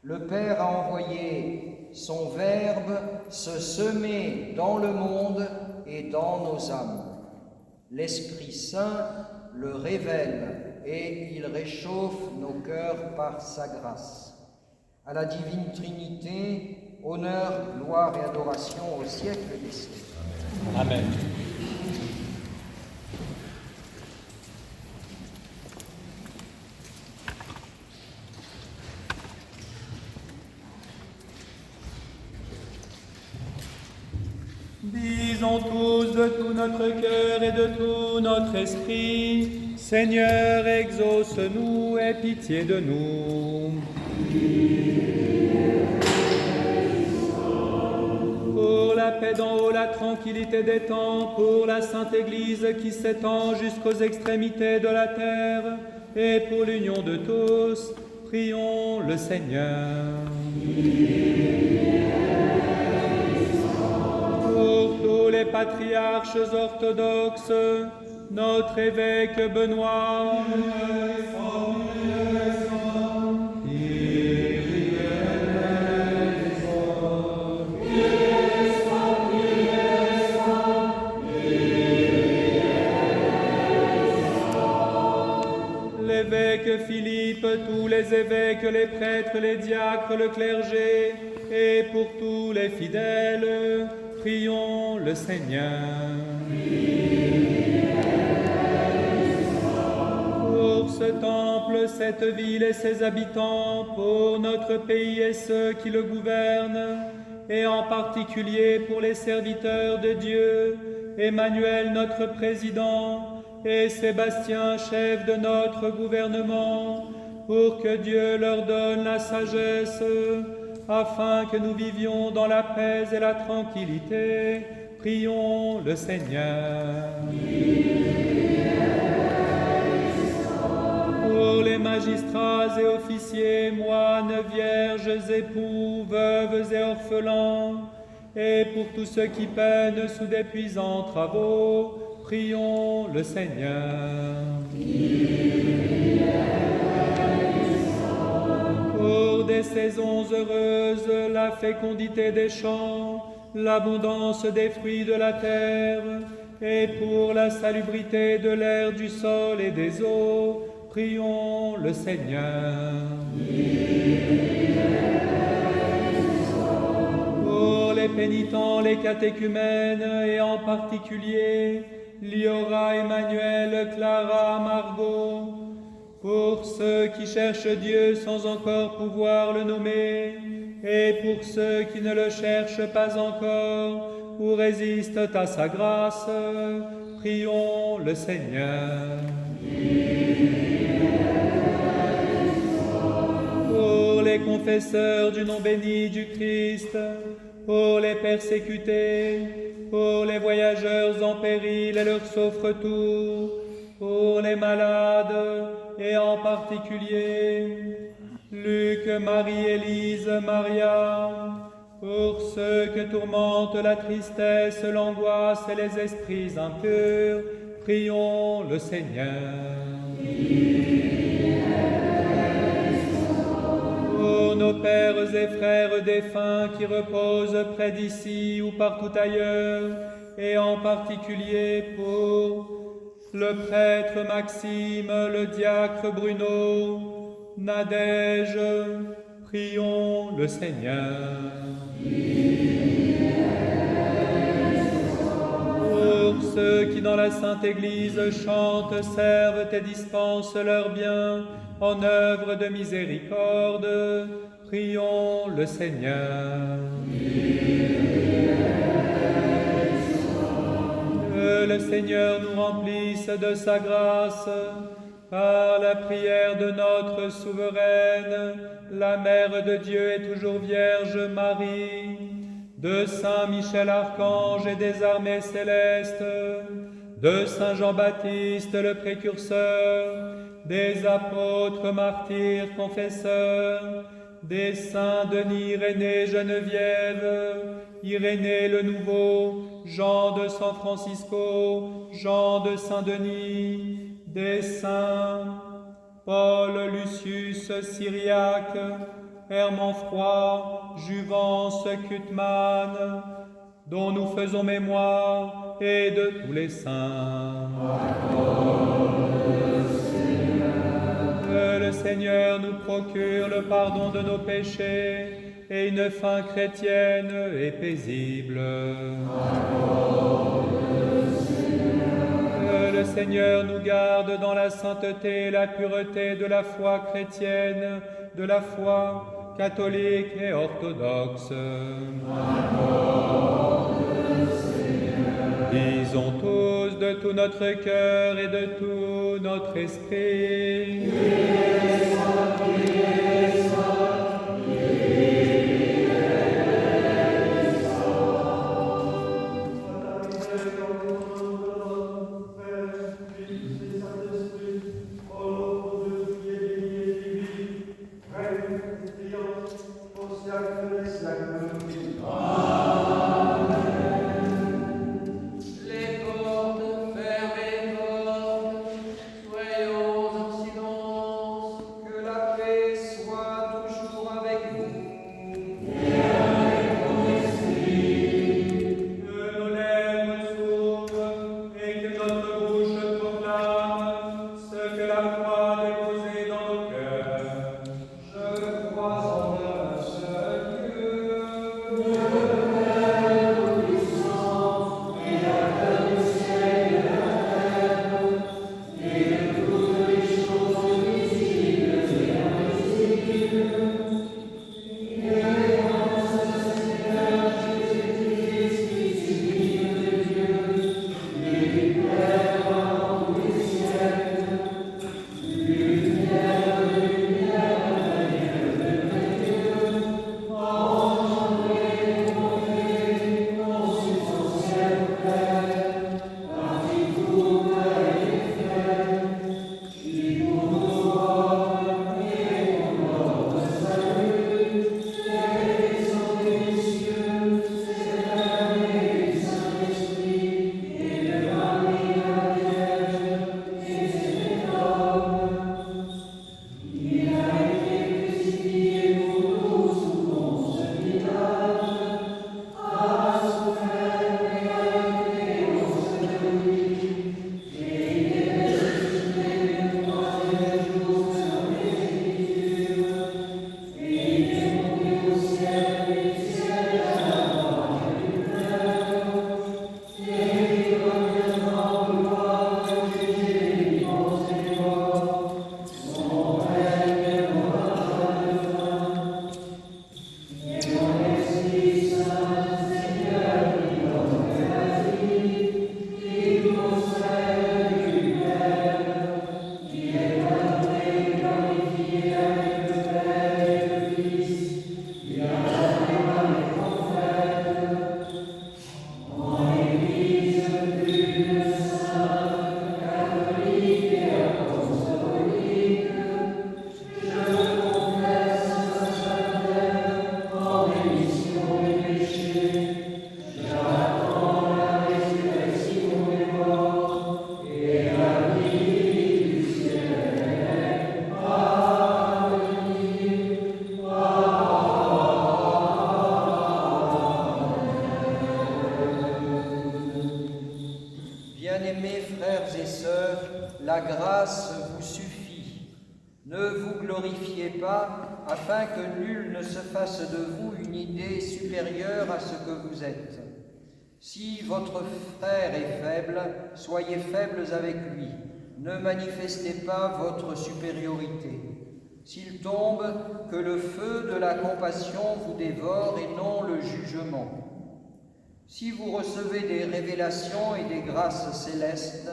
Le Père a envoyé son Verbe se semer dans le monde et dans nos âmes. L'Esprit Saint le révèle et il réchauffe nos cœurs par sa grâce. À la divine Trinité, honneur, gloire et adoration au siècle des siècles. Amen. Disons tous de tout notre cœur et de tout notre esprit, Seigneur, exauce-nous et pitié de nous. Pour la paix d'en haut, la tranquillité des temps, pour la Sainte Église qui s'étend jusqu'aux extrémités de la terre, et pour l'union de tous, prions le Seigneur. Pour tous les patriarches orthodoxes, notre évêque Benoît, l'évêque Philippe, tous les évêques, les prêtres, les diacres, le clergé, et pour tous les fidèles, prions le Seigneur. Pour ce temple, cette ville et ses habitants, pour notre pays et ceux qui le gouvernent, et en particulier pour les serviteurs de Dieu, Emmanuel notre président, et Sébastien, chef de notre gouvernement, pour que Dieu leur donne la sagesse, afin que nous vivions dans la paix et la tranquillité. Prions le Seigneur. Pour les magistrats et officiers, moines, vierges, époux, veuves et orphelins, et pour tous ceux qui peinent sous d'épuisants travaux, prions le Seigneur. Pour des saisons heureuses, la fécondité des champs, l'abondance des fruits de la terre, et pour la salubrité de l'air, du sol et des eaux, prions le Seigneur. Pour les pénitents, les catéchumènes, et en particulier Liora, Emmanuel, Clara, Margot, pour ceux qui cherchent Dieu sans encore pouvoir le nommer, et pour ceux qui ne le cherchent pas encore ou résistent à sa grâce, prions le Seigneur. Pour les confesseurs du nom béni du Christ, pour les persécutés, pour les voyageurs en péril et leur sauf retour, pour les malades, et en particulier Luc, Marie-Élise, Maria, pour ceux que tourmente la tristesse, l'angoisse et les esprits impurs, prions le Seigneur. Pour nos pères et frères défunts qui reposent près d'ici ou partout ailleurs, et en particulier pour le prêtre Maxime, le diacre Bruno, Nadège, prions le Seigneur. Pour ceux qui dans la Sainte Église chantent, servent et dispensent leurs biens en œuvre de miséricorde, prions le Seigneur. Que le Seigneur nous remplisse de sa grâce, par la prière de notre souveraine, la Mère de Dieu et toujours Vierge Marie, de Saint Michel Archange et des armées célestes, de Saint Jean-Baptiste le précurseur, des apôtres, martyrs, confesseurs, des saints Denis, Irénée, Geneviève, Irénée le Nouveau, Jean de San Francisco, Jean de Saint-Denis, des saints Paul, Lucius, Syriaque, Hermanfroi, Juvence, Cutman, dont nous faisons mémoire, et de tous les saints. Que le Seigneur nous procure le pardon de nos péchés et une fin chrétienne et paisible. Que le Seigneur nous garde dans la sainteté et la pureté de la foi chrétienne, de la foi catholique et orthodoxe. Disons tous de tout notre cœur et de tout notre esprit. Bien-aimés frères et sœurs, la grâce vous suffit. Ne vous glorifiez pas, afin que nul ne se fasse de vous une idée supérieure à ce que vous êtes. Si votre frère est faible, soyez faibles avec lui. Ne manifestez pas votre supériorité. S'il tombe, que le feu de la compassion vous dévore et non le jugement. Si vous recevez des révélations et des grâces célestes,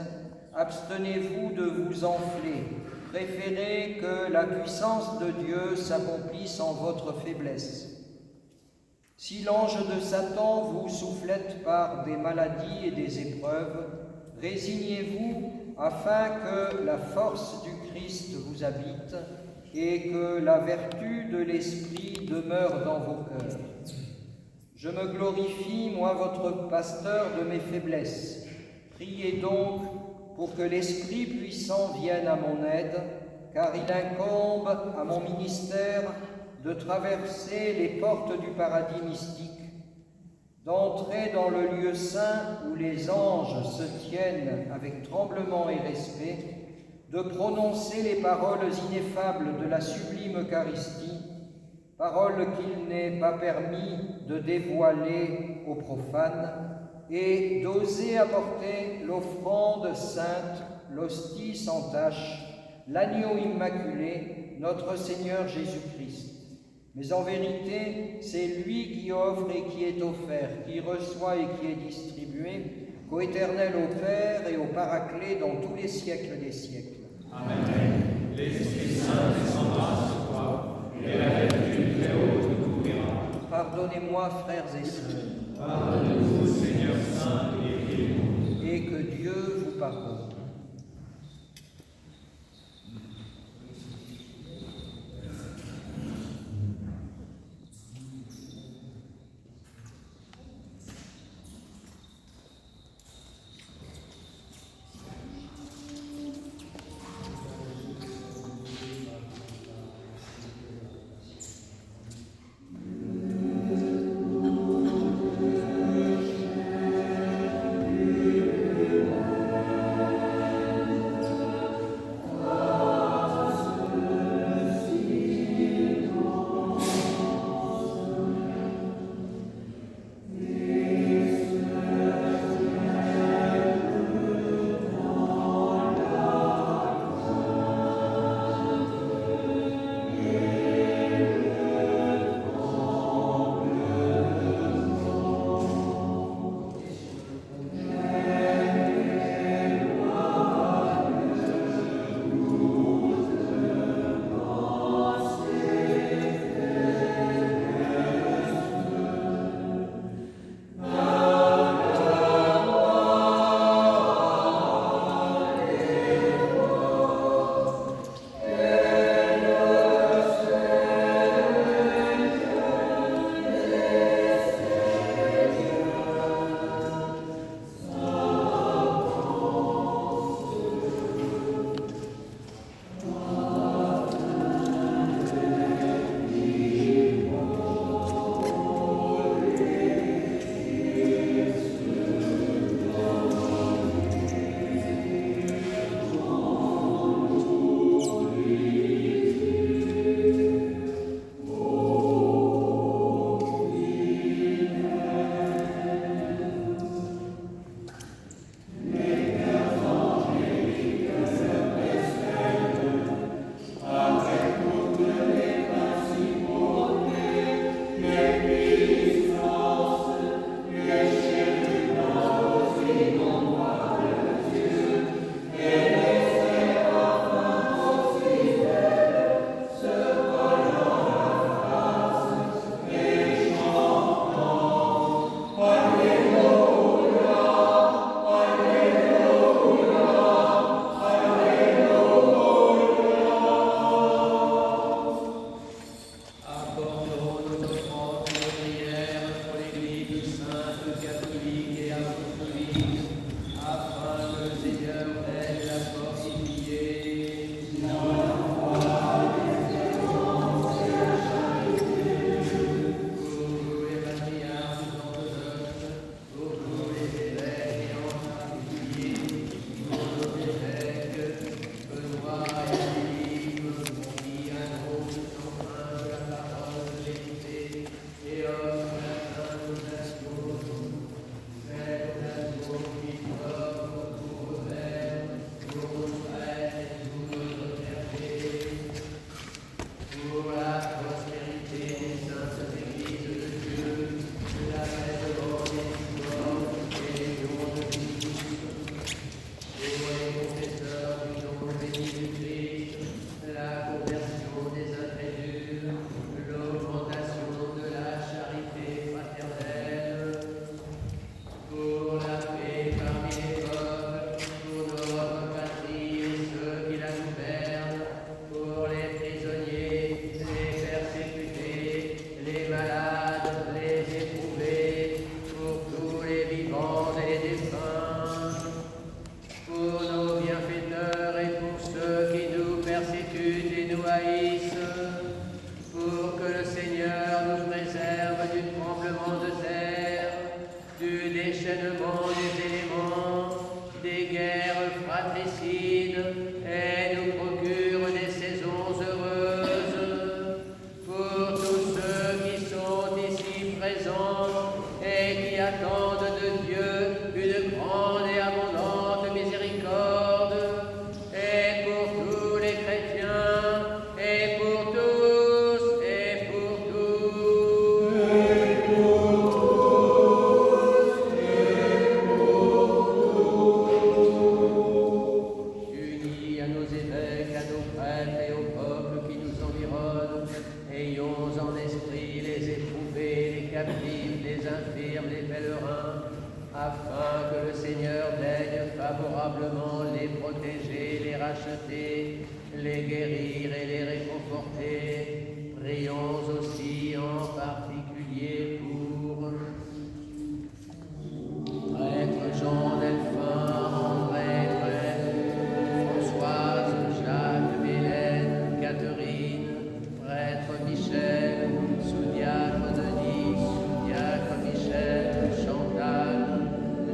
abstenez-vous de vous enfler. Préférez que la puissance de Dieu s'accomplisse en votre faiblesse. Si l'ange de Satan vous soufflette par des maladies et des épreuves, résignez-vous afin que la force du Christ vous habite et que la vertu de l'Esprit demeure dans vos cœurs. Je me glorifie, moi, votre pasteur, de mes faiblesses. Priez donc pour que l'Esprit puissant vienne à mon aide, car il incombe à mon ministère de traverser les portes du paradis mystique. d'entrer dans le lieu saint où les anges se tiennent avec tremblement et respect, de prononcer les paroles ineffables de la sublime Eucharistie, paroles qu'il n'est pas permis de dévoiler aux profanes, et d'oser apporter l'offrande sainte, l'hostie sans tache, l'agneau immaculé, notre Seigneur Jésus-Christ. Mais en vérité, c'est lui qui offre et qui est offert, qui reçoit et qui est distribué, qu'au-Éternel au Père et au Paraclet dans tous les siècles des siècles. Amen. L'Esprit Saint descendra sur toi, et la vertu très haute te couvrira. Pardonnez-moi, frères et sœurs. Pardonne-nous, Seigneur Saint, et guéris-nous. Et que Dieu vous pardonne. fratricide et nous procure des saisons heureuses. Pour tous ceux qui sont ici présents et qui attendent de Dieu une grande et abondante miséricorde, et pour tous les chrétiens, et pour tous, et pour tous. Unis à nos évêques, à nos prêtres et au peuple qui nous environne, ayons en esprit les éprouvés, les captifs, les infirmes, les pèlerins, afin que le Seigneur daigne favorablement les protéger, les racheter, les guérir et les réconforter. Prions aussi en particulier pour prêtre Jean Delphin, André, Françoise, Jacques, Mélène, Catherine, prêtre Michel, sous-diacre Denis, sous-diacre Michel, Chantal,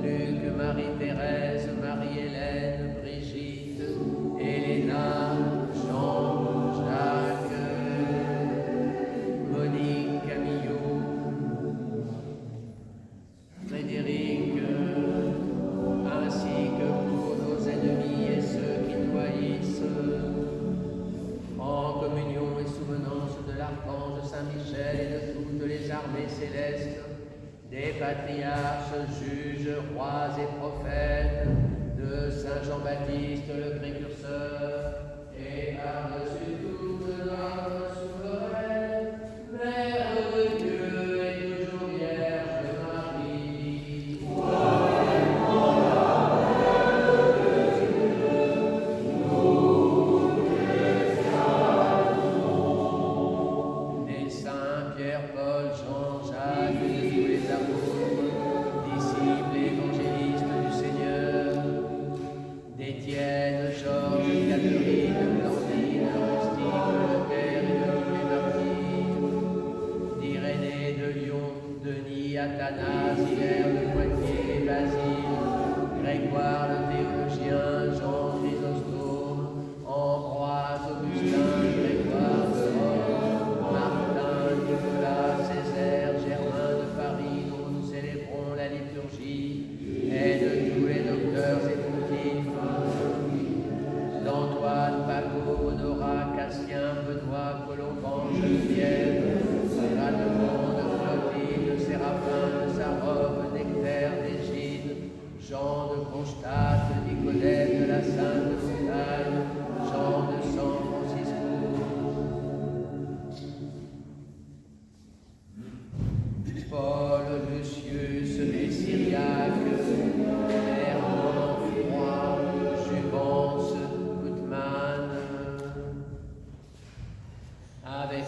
Luc, Marie-Thérèse, Marie-Hélène, Brigitte, Héléna, Jean, Jacques, Monique, Camillot, Frédéric, ainsi que pour nos ennemis et ceux qui nous haïssent, en communion et souvenance de l'archange Saint-Michel et de toutes les armées célestes, des patriarches, juges, rois et prophètes, de Saint Jean-Baptiste le précurseur, et par-dessus toute notre souveraine, Mère de Dieu et toujours Vierge Marie. Des saints Pierre, Paul, Jean, Jacques et de tous les apôtres, disciples et évangélistes du Seigneur, d'Étienne, Georges, Catherine, Blandine, Rustique, Leclerc et de tous les martyrs, d'Irénée de Lyon, Denis, Athanas, Hilaire de Poitiers, Basile, Grégoire le théologien, Jean Chrysostome, Ambroise, Augustin, Grégoire de Rome, Martin, Nicolas, Césaire, Germain de Paris, dont nous célébrons la liturgie, et de tous les docteurs et pontifes, d'Antoine, Paco, Honora, Cassien, Benoît, Colomban, Geneviève, Rademonde, Clotilde, Séraphin, de Sarov, Nectaire, d'Égide, Jean de Kronstadt, Nicodème de la Sainte Montagne, Jean de San Francisco, Paul, Lucius et Syriaque, Hermann, Froid, Juvence, Gutmann. Avec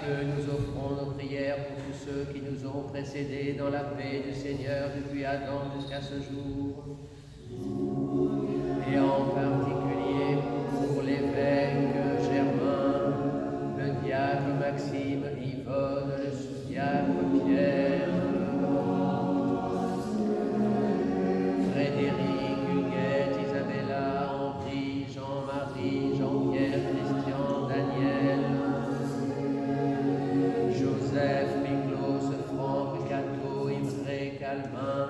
eux, nous offrons nos prières pour tous ceux qui nous ont précédés dans la paix du Seigneur depuis Adam jusqu'à ce jour. Et en particulier pour l'évêque Germain, le diacre Maxime, Yvonne, le sous-diacre Pierre, Frédéric, Huguette, Isabella, Henri, Jean-Marie, Jean-Pierre, Christian, Daniel, Joseph, Miklos, Franck, Cato, Imré, Calvin,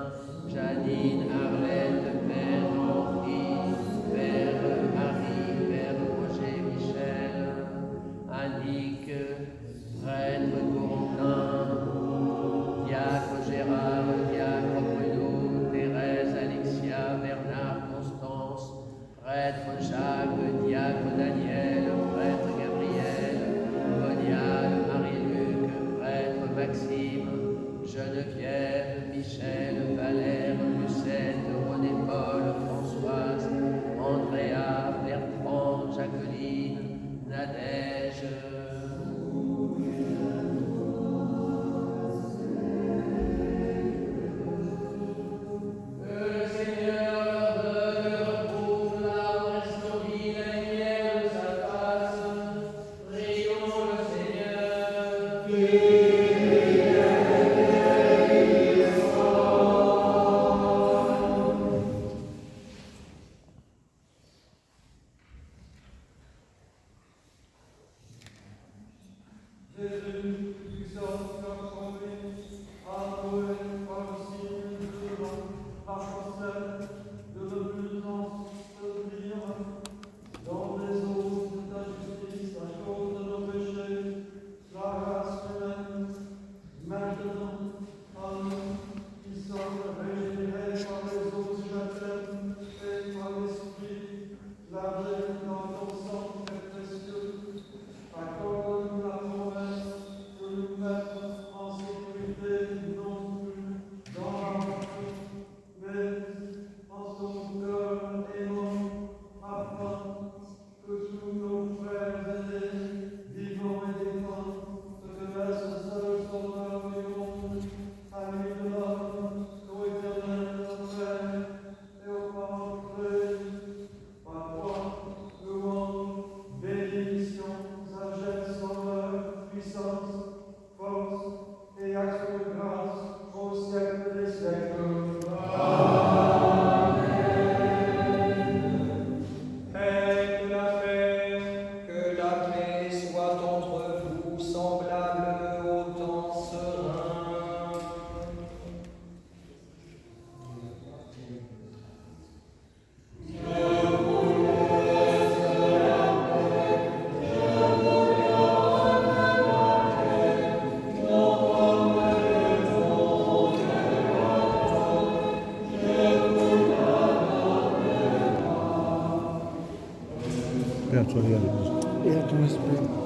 Janine, Arlette, Père, Père, sois avec nous. Et à ton esprit.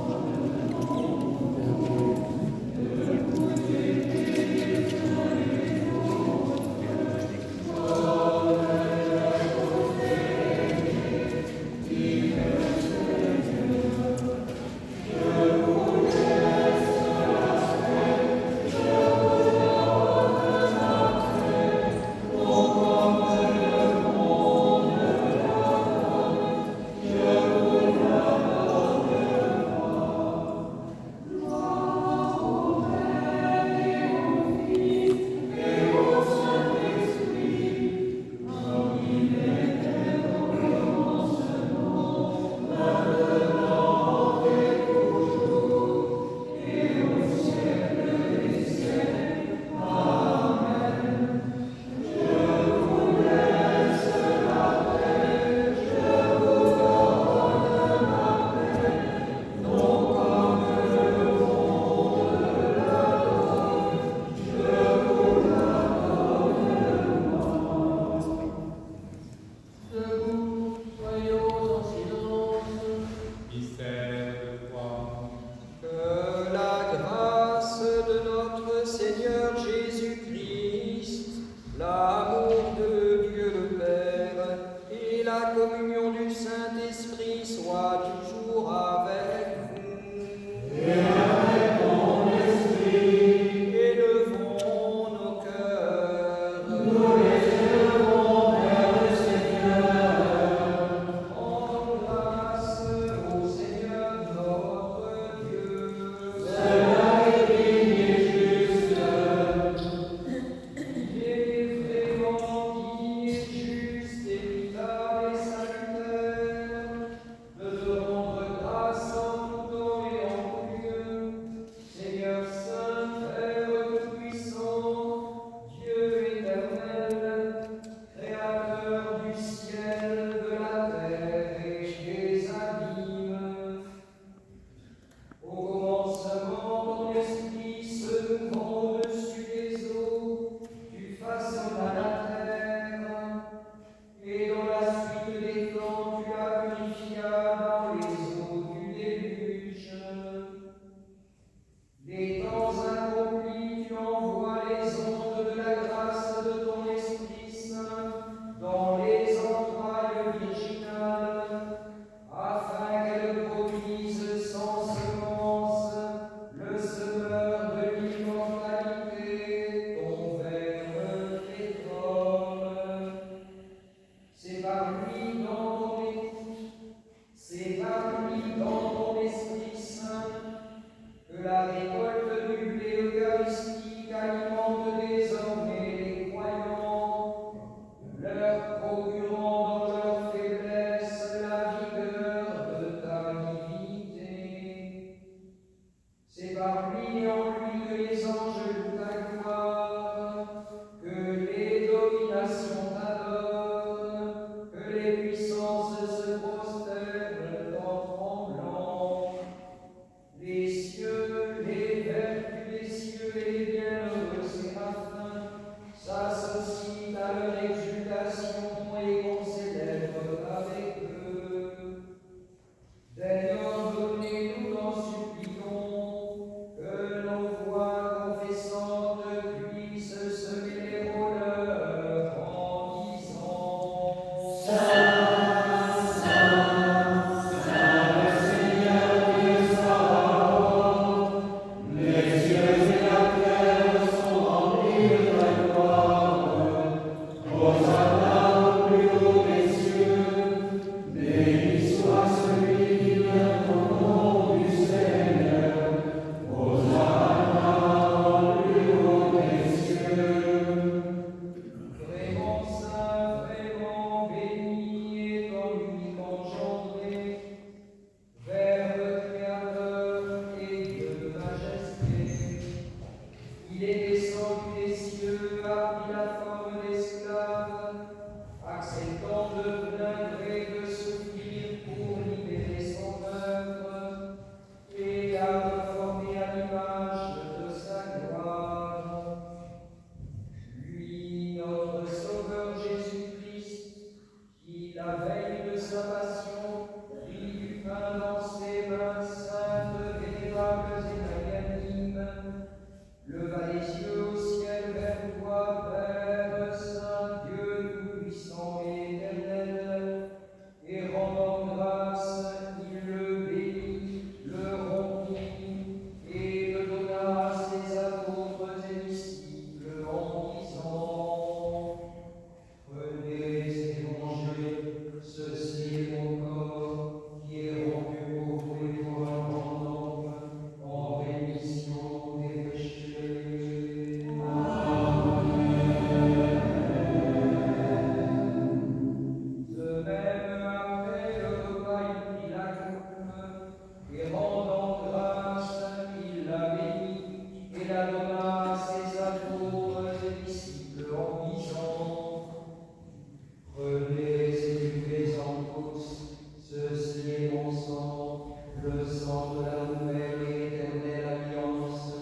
Prenez et buvez-en tous, ceci est mon sang, le sang de la nouvelle et éternelle alliance,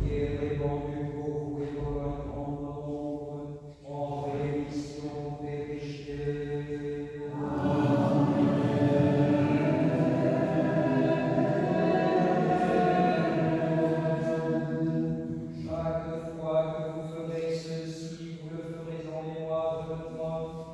qui est répandu pour vous et pour un grand nombre, en rémission des péchés. Chaque fois que vous ferez ceci, vous le ferez en mémoire de moi.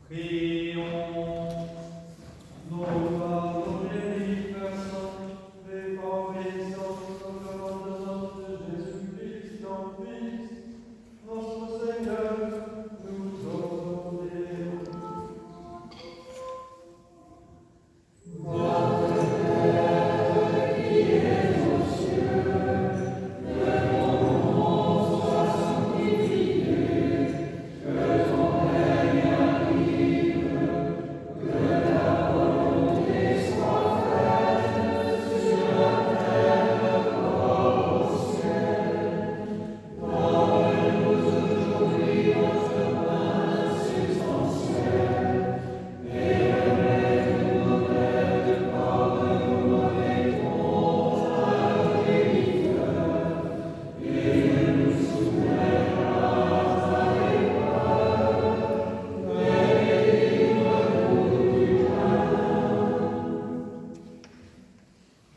Prions. Nos pardonnez, personne, les pauvres hommes, le nom de notre Jésus-Christ, ton Fils, notre Seigneur, nous ordonnons.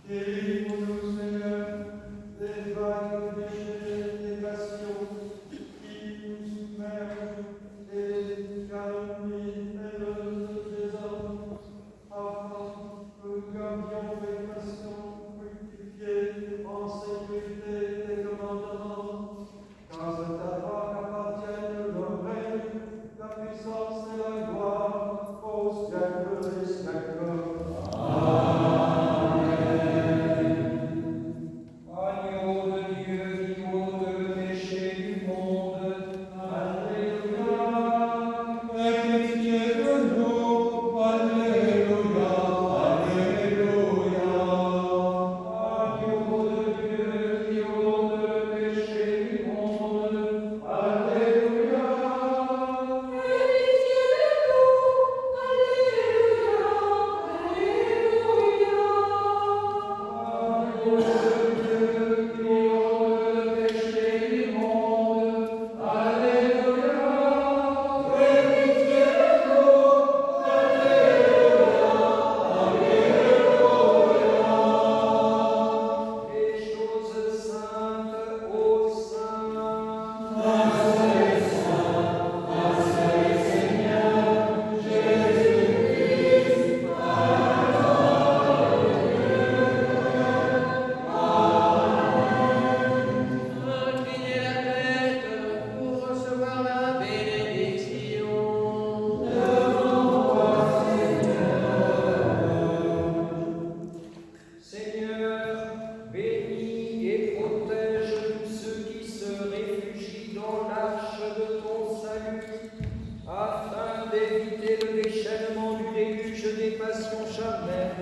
Délivre-nous, Seigneur, des vagues péchés, des passions qui nous submergent, des calomnies haineuses des hommes, afin que nous gardions avec passion fructifier en sécurité tes commandements, car c'est à toi qu'appartiennent le règne, la puissance et la gloire au siècle des siècles. Agneau de Dieu qui ôte le péché du monde, Alléluia. Aie pitié de nous, Alléluia, Alléluia. Agneau de Dieu qui ôte le péché du monde, Alléluia. Pitié de nous, Alléluia, Alléluia. Agneau de Dieu qui ôte le péché du monde, Alléluia. Les choses saintes au saint. Inclinez la tête pour recevoir la bénédiction. Seigneur, bénis et protège tous ceux qui se réfugient dans l'arche de ton salut, afin d'éviter le déchaînement du déluge des passions charnelles.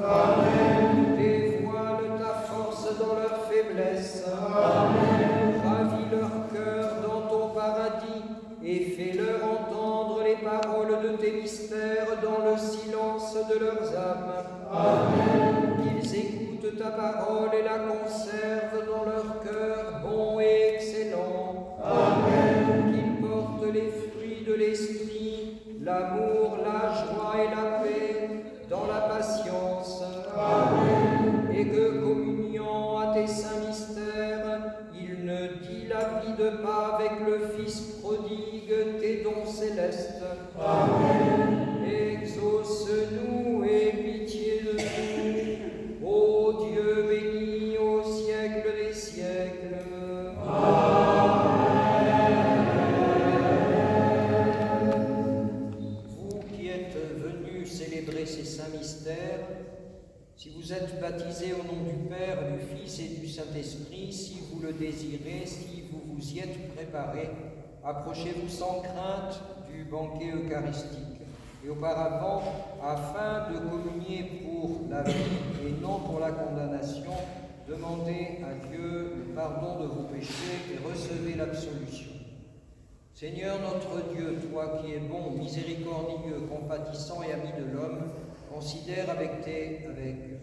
Amen. Dévoile ta force dans leur faiblesse. Amen. Ravis leur cœur dans ton paradis et fais-leur entendre les paroles de tes mystères dans le silence de leurs âmes. Qu'ils écoutent ta parole et la conservent dans leur cœur bon et excellent. Amen. Qu'ils portent les fruits de l'esprit, l'amour, la joie et la paix dans la patience. Amen. Et que, communiant à tes saints mystères, ils ne dilapident pas avec le Fils prodigue tes dons célestes. Amen. Exauce-nous et pitié de nous, ô Dieu béni au siècle des siècles. Vous qui êtes venus célébrer ces saints mystères, si vous êtes baptisés au nom du Père, du Fils et du Saint-Esprit, si vous le désirez, si vous vous y êtes préparés, approchez-vous sans crainte du banquet eucharistique. Et auparavant, afin de communier pour la vie et non pour la condamnation, demandez à Dieu le pardon de vos péchés et recevez l'absolution. Seigneur notre Dieu, toi qui es bon, miséricordieux, compatissant et ami de l'homme, considère avec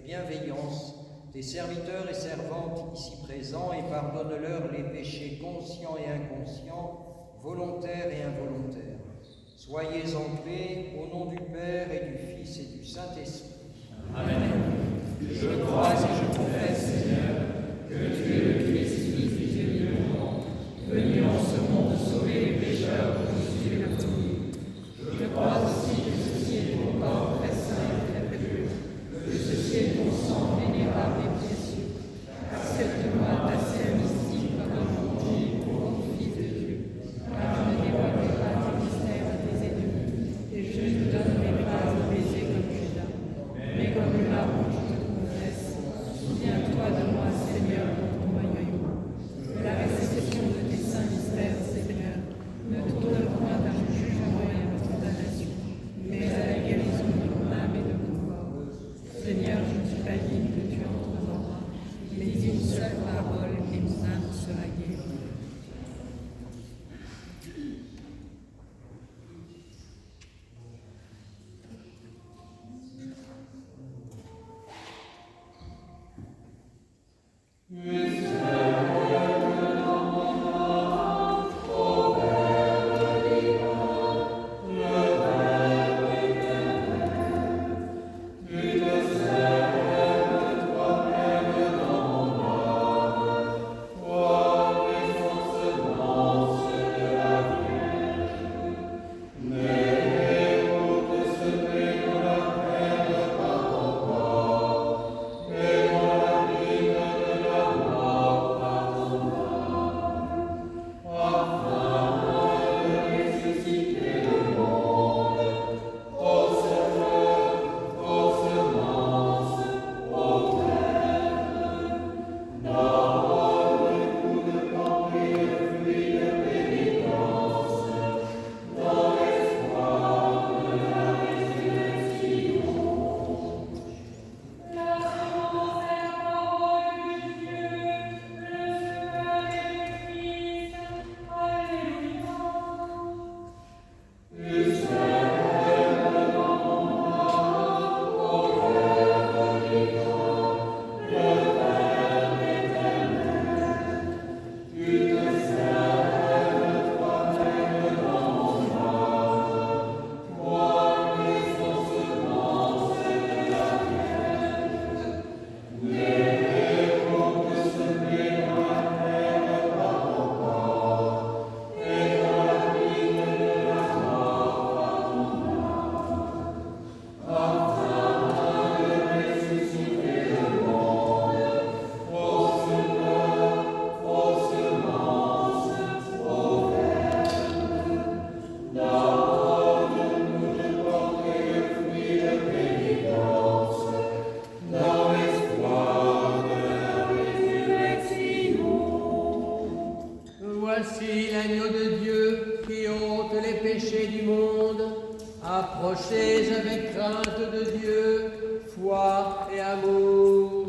bienveillance tes serviteurs et servantes ici présents et pardonne-leur les péchés conscients et inconscients, volontaires et involontaires. Soyez en paix au nom du Père et du Fils et du Saint-Esprit. Amen. Je crois et je confesse, Seigneur, que tu es le Christ, le Fils du Dieu vivant, venu en ce monde sauver les pécheurs dont je suis le premier. Je crois monde, approchez avec crainte de Dieu, foi et amour.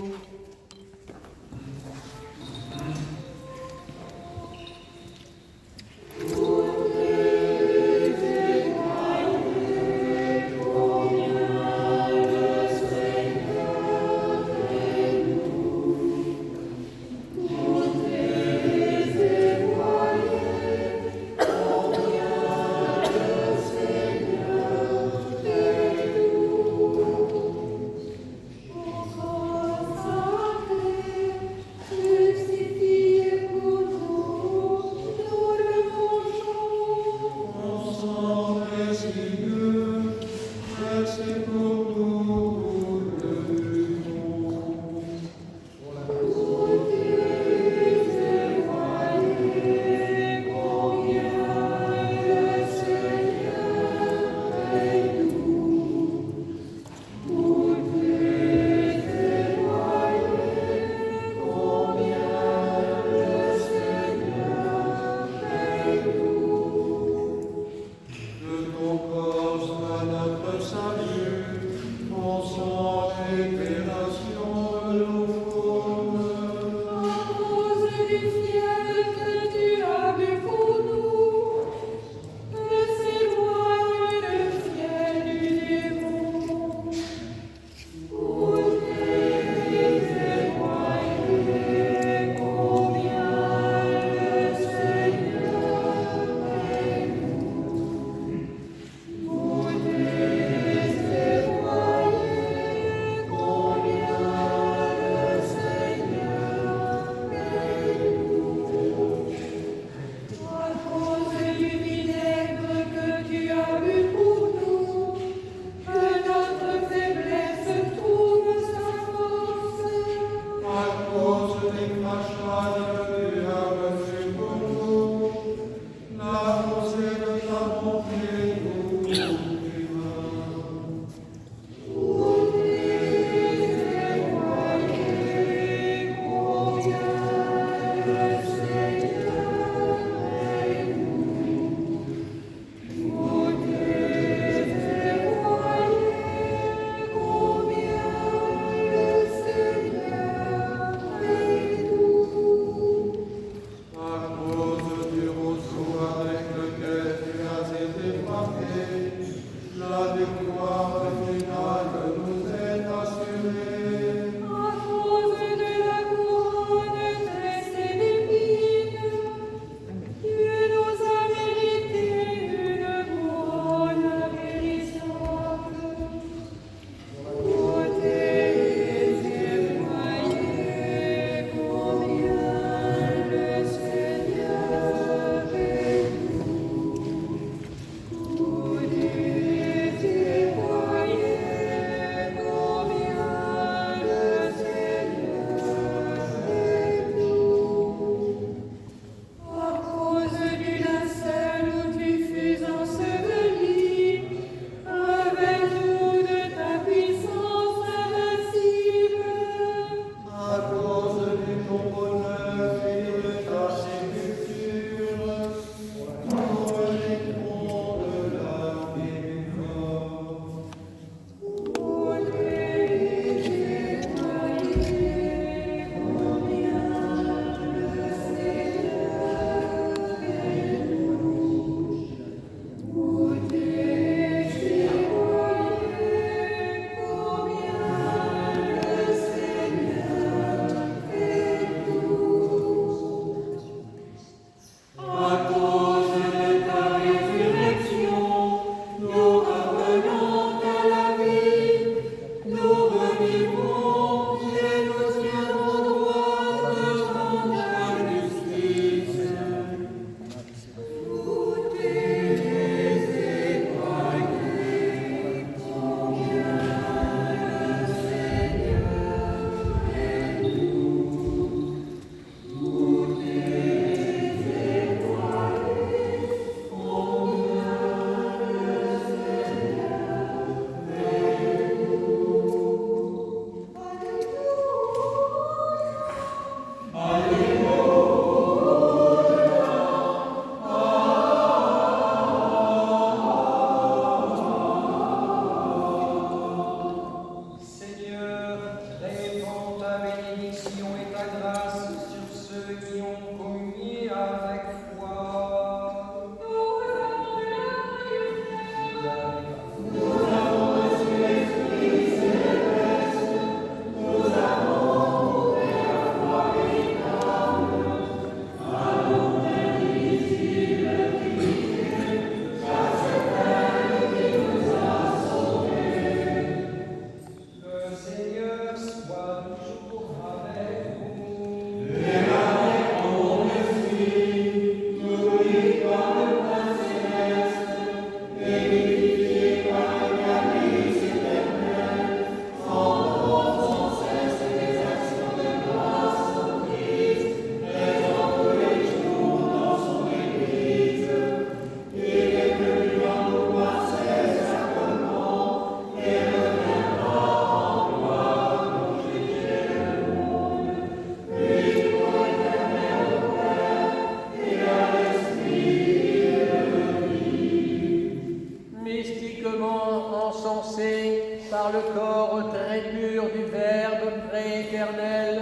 commencer par le corps très pur du Verbe prééternel.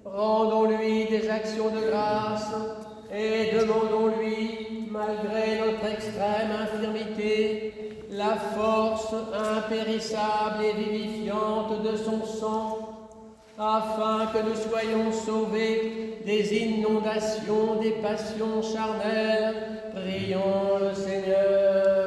Rendons-lui des actions de grâce et demandons-lui, malgré notre extrême infirmité, la force impérissable et vivifiante de son sang, afin que nous soyons sauvés des inondations des passions charnelles. Prions le Seigneur.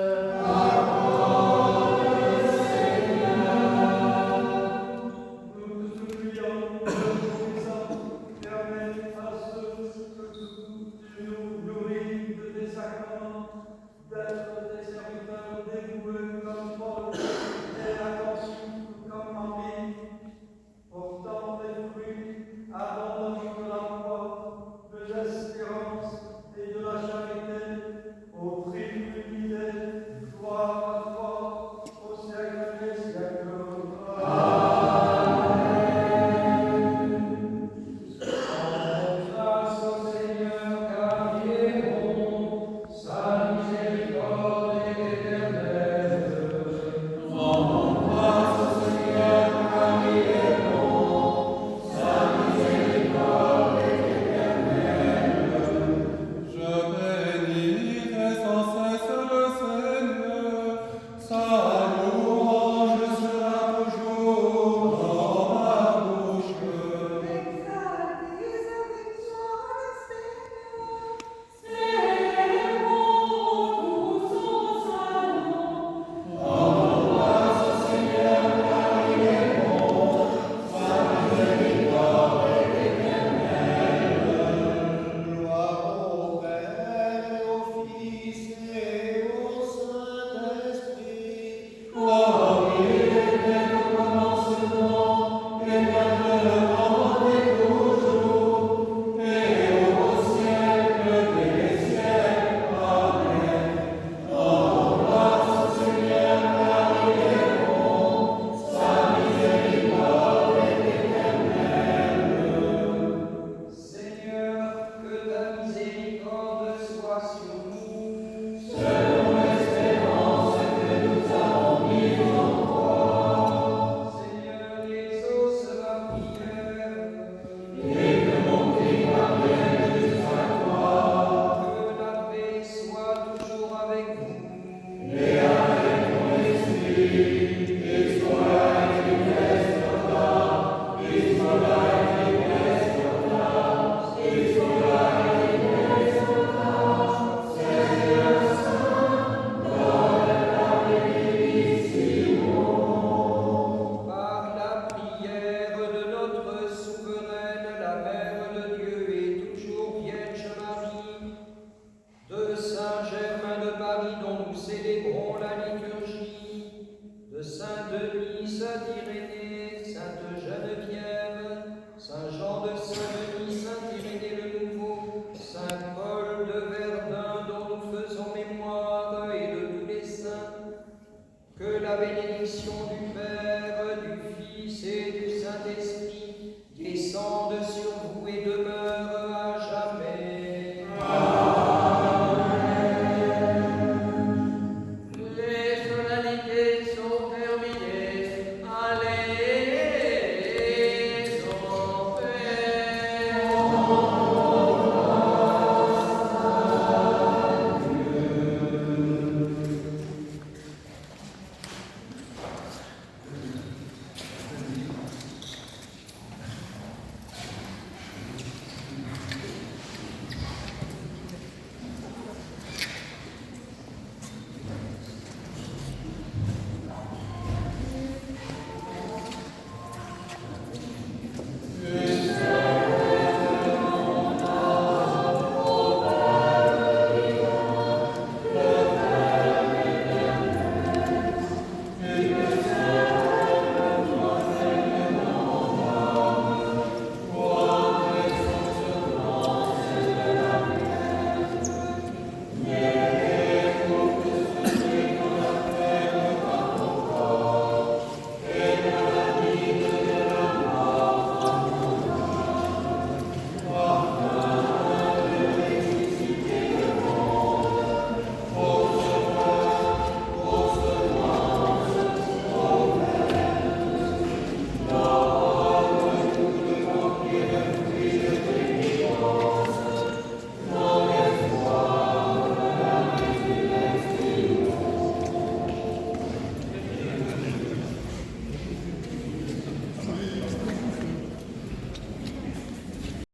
Que la bénédiction du